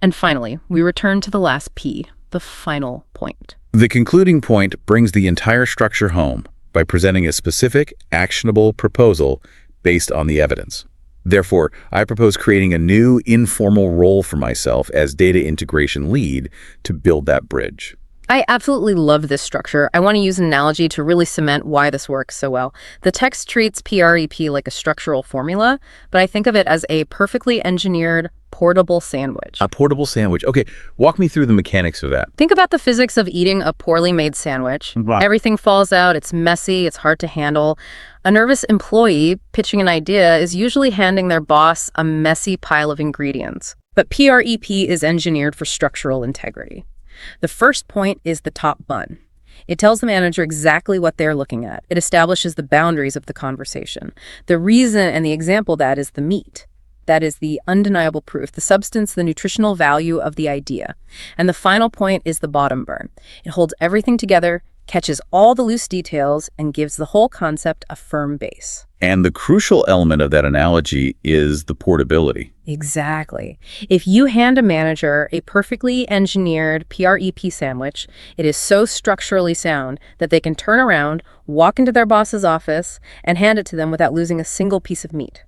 S1: And finally, we return to the last P, the final point.
S2: The concluding point brings the entire structure home by presenting a specific, actionable proposal based on the evidence. Therefore, I propose creating a new informal role for myself as data integration lead to build that bridge.
S1: I absolutely love this structure. I want to use an analogy to really cement why this works so well. The text treats PREP like a structural formula, but I think of it as a perfectly engineered portable sandwich.
S2: A portable sandwich. Okay, walk me through the mechanics of that.
S1: Think about the physics of eating a poorly made sandwich.
S2: Right.
S1: Everything falls out, it's messy, it's hard to handle. A nervous employee pitching an idea is usually handing their boss a messy pile of ingredients. But PREP is engineered for structural integrity. The first point is the top bun. It tells the manager exactly what they're looking at. It establishes the boundaries of the conversation. The reason and the example that is the meat. That is the undeniable proof, the substance, the nutritional value of the idea. And the final point is the bottom burn. It holds everything together, catches all the loose details, and gives the whole concept a firm base.
S2: And the crucial element of that analogy is the portability.
S1: Exactly. If you hand a manager a perfectly engineered PREP sandwich, it is so structurally sound that they can turn around, walk into their boss's office, and hand it to them without losing a single piece of meat.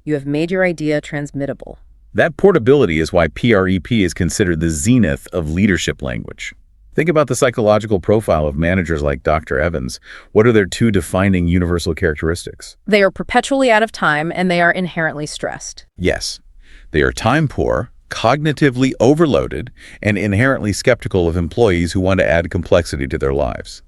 S1: You have made your idea transmittable.
S2: That portability is why PREP is considered the zenith of leadership language. Think about the psychological profile of managers like Dr. Evans. What are their two defining universal characteristics?
S1: They are perpetually out of time, and they are inherently stressed.
S2: Yes, they are time poor, cognitively overloaded, and inherently skeptical of employees who want to add complexity to their lives.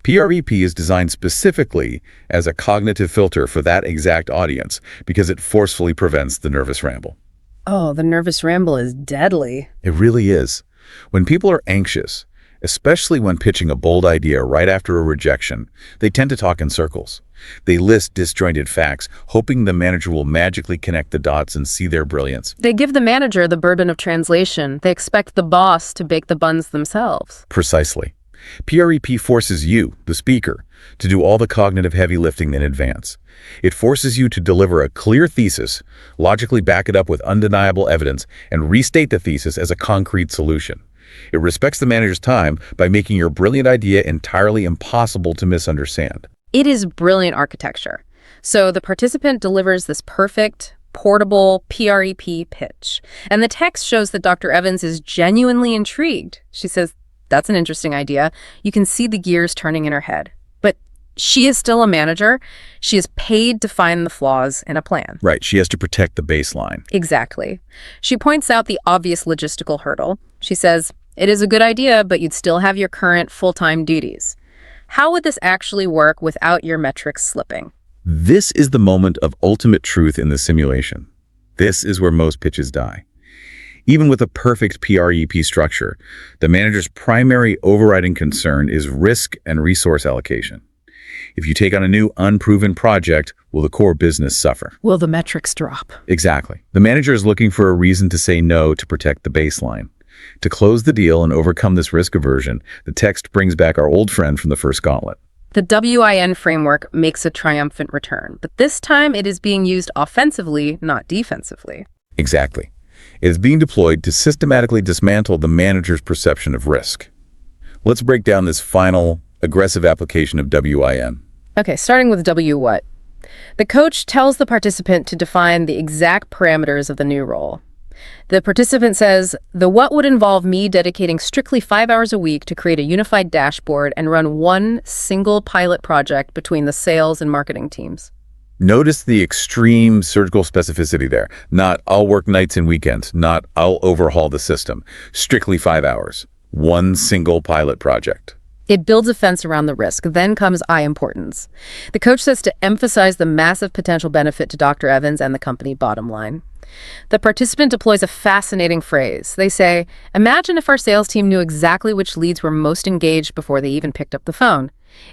S2: PREP is designed specifically as a cognitive filter for that exact audience because it forcefully prevents the nervous ramble.
S1: Oh, the nervous ramble is deadly.
S2: It really is. When people are anxious, especially when pitching a bold idea right after a rejection, they tend to talk in circles. They list disjointed facts, hoping the manager will magically connect the dots and see their brilliance.
S1: They give the manager the burden of translation. They expect the boss to bake the buns themselves.
S2: Precisely. PREP forces you, the speaker, to do all the cognitive heavy lifting in advance. It forces you to deliver a clear thesis, logically back it up with undeniable evidence, and restate the thesis as a concrete solution. It respects the manager's time by making your brilliant idea entirely impossible to misunderstand.
S1: It is brilliant architecture. So the participant delivers this perfect, portable PREP pitch. And the text shows that Dr. Evans is genuinely intrigued. She says, "That's an interesting idea." You can see the gears turning in her head. But she is still a manager. She is paid to find the flaws in a plan.
S2: Right, she has to protect the baseline.
S1: Exactly. She points out the obvious logistical hurdle. She says, "It is a good idea, but you'd still have your current full-time duties. How would this actually work without your metrics slipping?"
S2: This is the moment of ultimate truth in the simulation. This is where most pitches die. Even with a perfect PREP structure, the manager's primary overriding concern is risk and resource allocation. If you take on a new, unproven project, will the core business suffer?
S1: Will the metrics drop?
S2: Exactly. The manager is looking for a reason to say no to protect the baseline. To close the deal and overcome this risk aversion, the text brings back our old friend from the first Gauntlet.
S1: The WIN framework makes a triumphant return, but this time it is being used offensively, not defensively.
S2: Exactly. It is being deployed to systematically dismantle the manager's perception of risk. Let's break down this final, aggressive application of WIN.
S1: Okay, starting with W what? The coach tells the participant to define the exact parameters of the new role. The participant says, "The what would involve me dedicating strictly 5 hours a week to create a unified dashboard and run one single pilot project between the sales and marketing teams."
S2: Notice the extreme surgical specificity there. Not, I'll work nights and weekends. Not, I'll overhaul the system. Strictly 5 hours. One single pilot project.
S1: It builds a fence around the risk. Then comes I importance. The coach says to emphasize the massive potential benefit to Dr. Evans and the company bottom line. The participant deploys a fascinating phrase. They say, imagine if our sales team knew exactly which leads were most engaged before they even picked up the phone.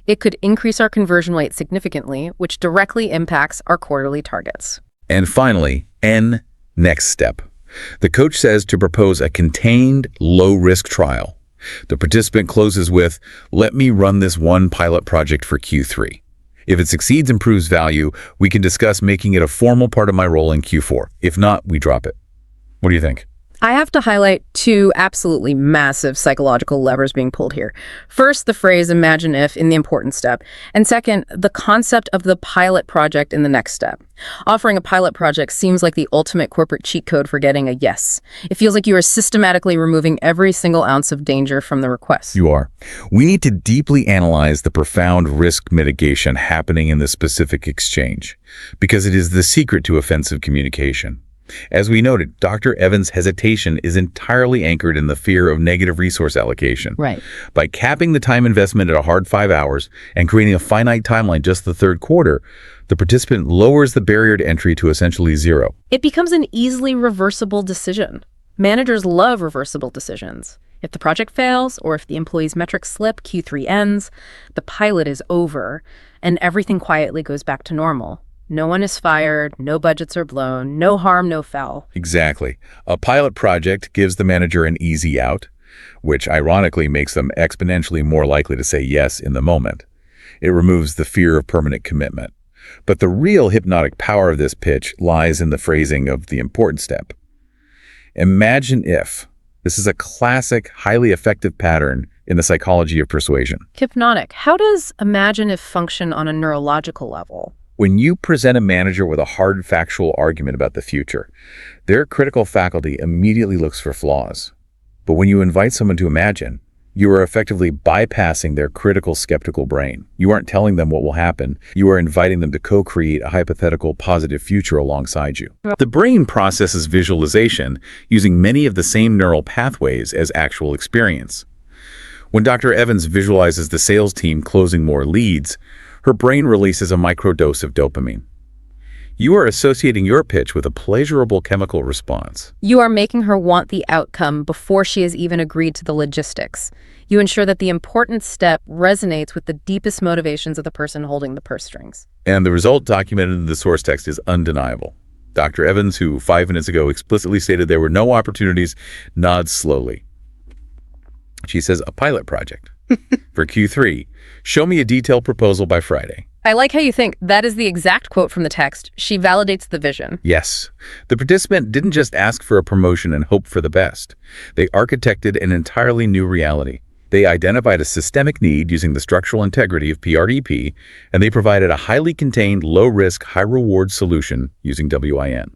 S1: It could increase our conversion rate significantly, which directly impacts our quarterly targets.
S2: And finally, N, next step. The coach says to propose a contained, low-risk trial. The participant closes with, let me run this one pilot project for Q3. If it succeeds and proves value, we can discuss making it a formal part of my role in Q4. If not, we drop it. What do you think?
S1: I have to highlight two absolutely massive psychological levers being pulled here. First, the phrase imagine if in the important step. And second, the concept of the pilot project in the next step. Offering a pilot project seems like the ultimate corporate cheat code for getting a yes. It feels like you are systematically removing every single ounce of danger from the request.
S2: You are. We need to deeply analyze the profound risk mitigation happening in the specific exchange, because it is the secret to offensive communication. As we noted, Dr. Evans' hesitation is entirely anchored in the fear of negative resource allocation.
S1: Right.
S2: By capping the time investment at a hard 5 hours and creating a finite timeline just the third quarter, the participant lowers the barrier to entry to essentially zero.
S1: It becomes an easily reversible decision. Managers love reversible decisions. If the project fails or if the employee's metrics slip, Q3 ends, the pilot is over, and everything quietly goes back to normal. No one is fired, no budgets are blown, no harm, no foul.
S2: Exactly. A pilot project gives the manager an easy out, which ironically makes them exponentially more likely to say yes in the moment. It removes the fear of permanent commitment. But the real hypnotic power of this pitch lies in the phrasing of the important step. Imagine if. This is a classic, highly effective pattern in the psychology of persuasion.
S1: Hypnotic. How does imagine if function on a neurological level?
S2: When you present a manager with a hard factual argument about the future, their critical faculty immediately looks for flaws. But when you invite someone to imagine, you are effectively bypassing their critical skeptical brain. You aren't telling them what will happen. You are inviting them to co-create a hypothetical positive future alongside you. The brain processes visualization using many of the same neural pathways as actual experience. When Dr. Evans visualizes the sales team closing more leads, her brain releases a microdose of dopamine. You are associating your pitch with a pleasurable chemical response.
S1: You are making her want the outcome before she has even agreed to the logistics. You ensure that the important step resonates with the deepest motivations of the person holding the purse strings.
S2: And the result documented in the source text is undeniable. Dr. Evans, who 5 minutes ago explicitly stated there were no opportunities, nods slowly. She says, a pilot project. For Q3, show me a detailed proposal by Friday.
S1: I like how you think that is the exact quote from the text. She validates the vision.
S2: Yes. The participant didn't just ask for a promotion and hope for the best. They architected an entirely new reality. They identified a systemic need using the structural integrity of PREP, and they provided a highly contained, low-risk, high-reward solution using WIN.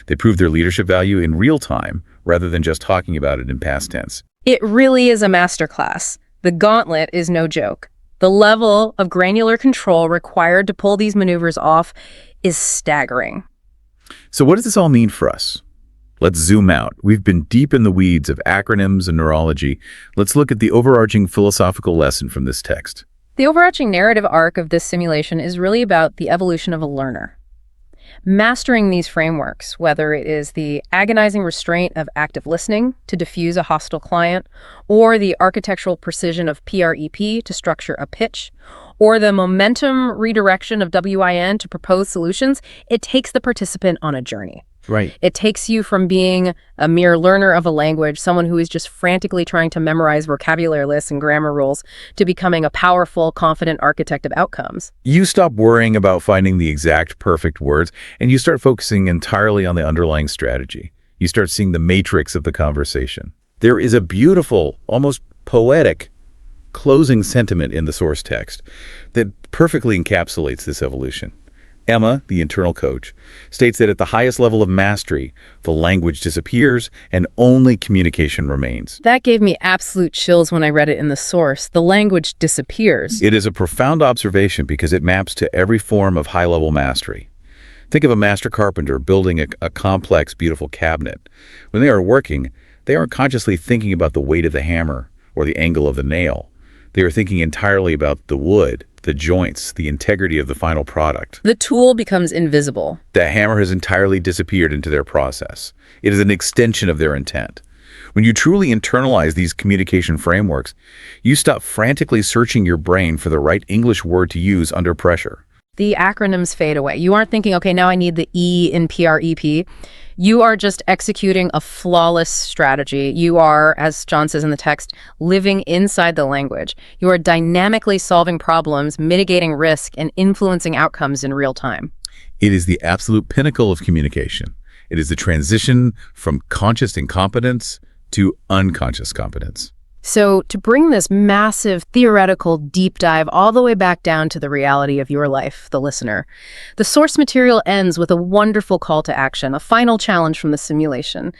S2: They proved their leadership value in real time rather than just talking about it in past tense.
S1: It really is a masterclass. The Gauntlet is no joke. The level of granular control required to pull these maneuvers off is staggering.
S2: So what does this all mean for us? Let's zoom out. We've been deep in the weeds of acronyms and neurology. Let's look at the overarching philosophical lesson from this text.
S1: The overarching narrative arc of this simulation is really about the evolution of a learner. Mastering these frameworks, whether it is the agonizing restraint of active listening to diffuse a hostile client, or the architectural precision of PREP to structure a pitch, or the momentum redirection of WIN to propose solutions, it takes the participant on a journey.
S2: Right.
S1: It takes you from being a mere learner of a language, someone who is just frantically trying to memorize vocabulary lists and grammar rules, to becoming a powerful, confident architect of outcomes.
S2: You stop worrying about finding the exact perfect words, and you start focusing entirely on the underlying strategy. You start seeing the matrix of the conversation. There is a beautiful, almost poetic, closing sentiment in the source text that perfectly encapsulates this evolution. Emma, the internal coach, states that at the highest level of mastery, the language disappears and only communication remains.
S1: That gave me absolute chills when I read it in the source. The language disappears.
S2: It is a profound observation because it maps to every form of high-level mastery. Think of a master carpenter building a complex, beautiful cabinet. When they are working, they aren't consciously thinking about the weight of the hammer or the angle of the nail. They are thinking entirely about the wood, the joints, the integrity of the final product.
S1: The tool becomes invisible.
S2: The hammer has entirely disappeared into their process. It is an extension of their intent. When you truly internalize these communication frameworks, you stop frantically searching your brain for the right English word to use under pressure.
S1: The acronyms fade away. You aren't thinking, okay, now I need the E in PREP. You are just executing a flawless strategy. You are, as John says in the text, living inside the language. You are dynamically solving problems, mitigating risk, and influencing outcomes in real time.
S2: It is the absolute pinnacle of communication. It is the transition from conscious incompetence to unconscious competence.
S1: So to bring this massive theoretical deep dive all the way back down to the reality of your life, the listener, the source material ends with a wonderful call to action, a final challenge from the simulation.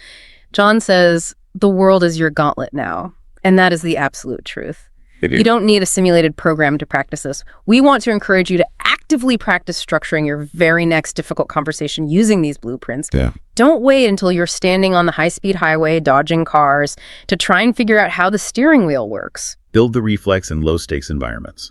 S1: John says, the world is your gauntlet now. And that is the absolute truth. You don't need a simulated program to practice this. We want to encourage you to actively practice structuring your very next difficult conversation using these blueprints. Don't wait until you're standing on the high-speed highway, dodging cars, to try and figure out how the steering wheel works.
S2: Build the reflex in low-stakes environments.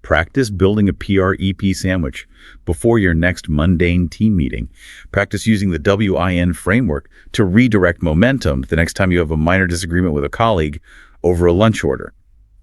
S2: Practice building a PREP sandwich before your next mundane team meeting. Practice using the WIN framework to redirect momentum the next time you have a minor disagreement with a colleague over a lunch order.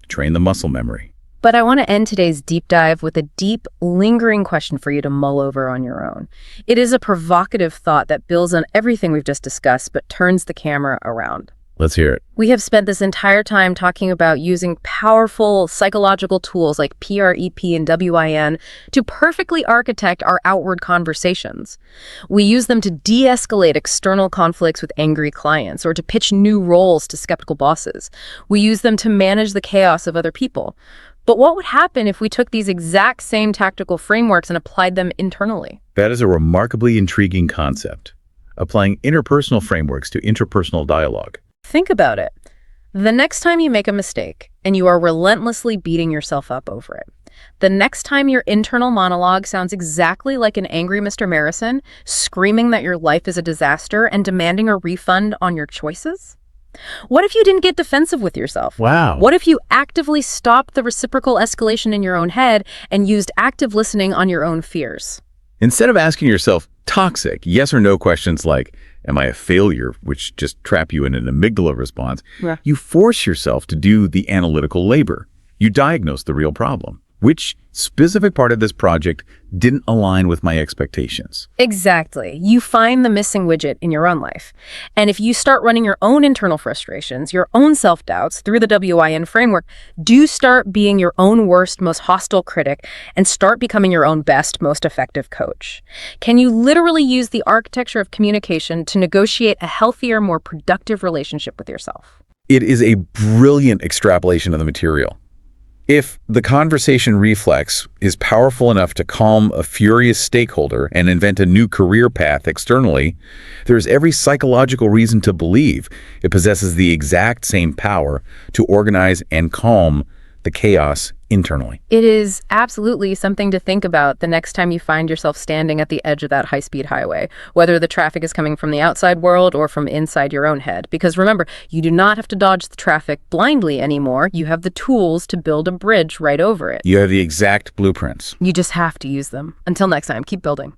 S2: Train the muscle memory.
S1: But I want to end today's deep dive with a deep, lingering question for you to mull over on your own. It is a provocative thought that builds on everything we've just discussed, but turns the camera around.
S2: Let's hear it.
S1: We have spent this entire time talking about using powerful psychological tools like PREP and WIN to perfectly architect our outward conversations. We use them to de-escalate external conflicts with angry clients or to pitch new roles to skeptical bosses. We use them to manage the chaos of other people. But what would happen if we took these exact same tactical frameworks and applied them internally?
S2: That is a remarkably intriguing concept. Applying interpersonal frameworks to interpersonal dialogue.
S1: Think about it. The next time you make a mistake and you are relentlessly beating yourself up over it, the next time your internal monologue sounds exactly like an angry Mr. Marison, screaming that your life is a disaster and demanding a refund on your choices? What if you didn't get defensive with yourself?
S2: Wow.
S1: What if you actively stopped the reciprocal escalation in your own head and used active listening on your own fears?
S2: Instead of asking yourself toxic yes or no questions like, am I a failure, which just trap you in an amygdala response, you force yourself to do the analytical labor. You diagnose the real problem. Which specific part of this project didn't align with my expectations?
S1: Exactly. You find the missing widget in your own life. And if you start running your own internal frustrations, your own self-doubts through the WIN framework, do start being your own worst, most hostile critic and start becoming your own best, most effective coach. Can you literally use the architecture of communication to negotiate a healthier, more productive relationship with yourself?
S2: It is a brilliant extrapolation of the material. If the conversation reflex is powerful enough to calm a furious stakeholder and invent a new career path externally, there's every psychological reason to believe it possesses the exact same power to organize and calm the chaos internally.
S1: It is absolutely something to think about the next time you find yourself standing at the edge of that high-speed highway, whether the traffic is coming from the outside world or from inside your own head. Because remember, you do not have to dodge the traffic blindly anymore. You have the tools to build a bridge right over it.
S2: You have the exact blueprints.
S1: You just have to use them. Until next time, keep building.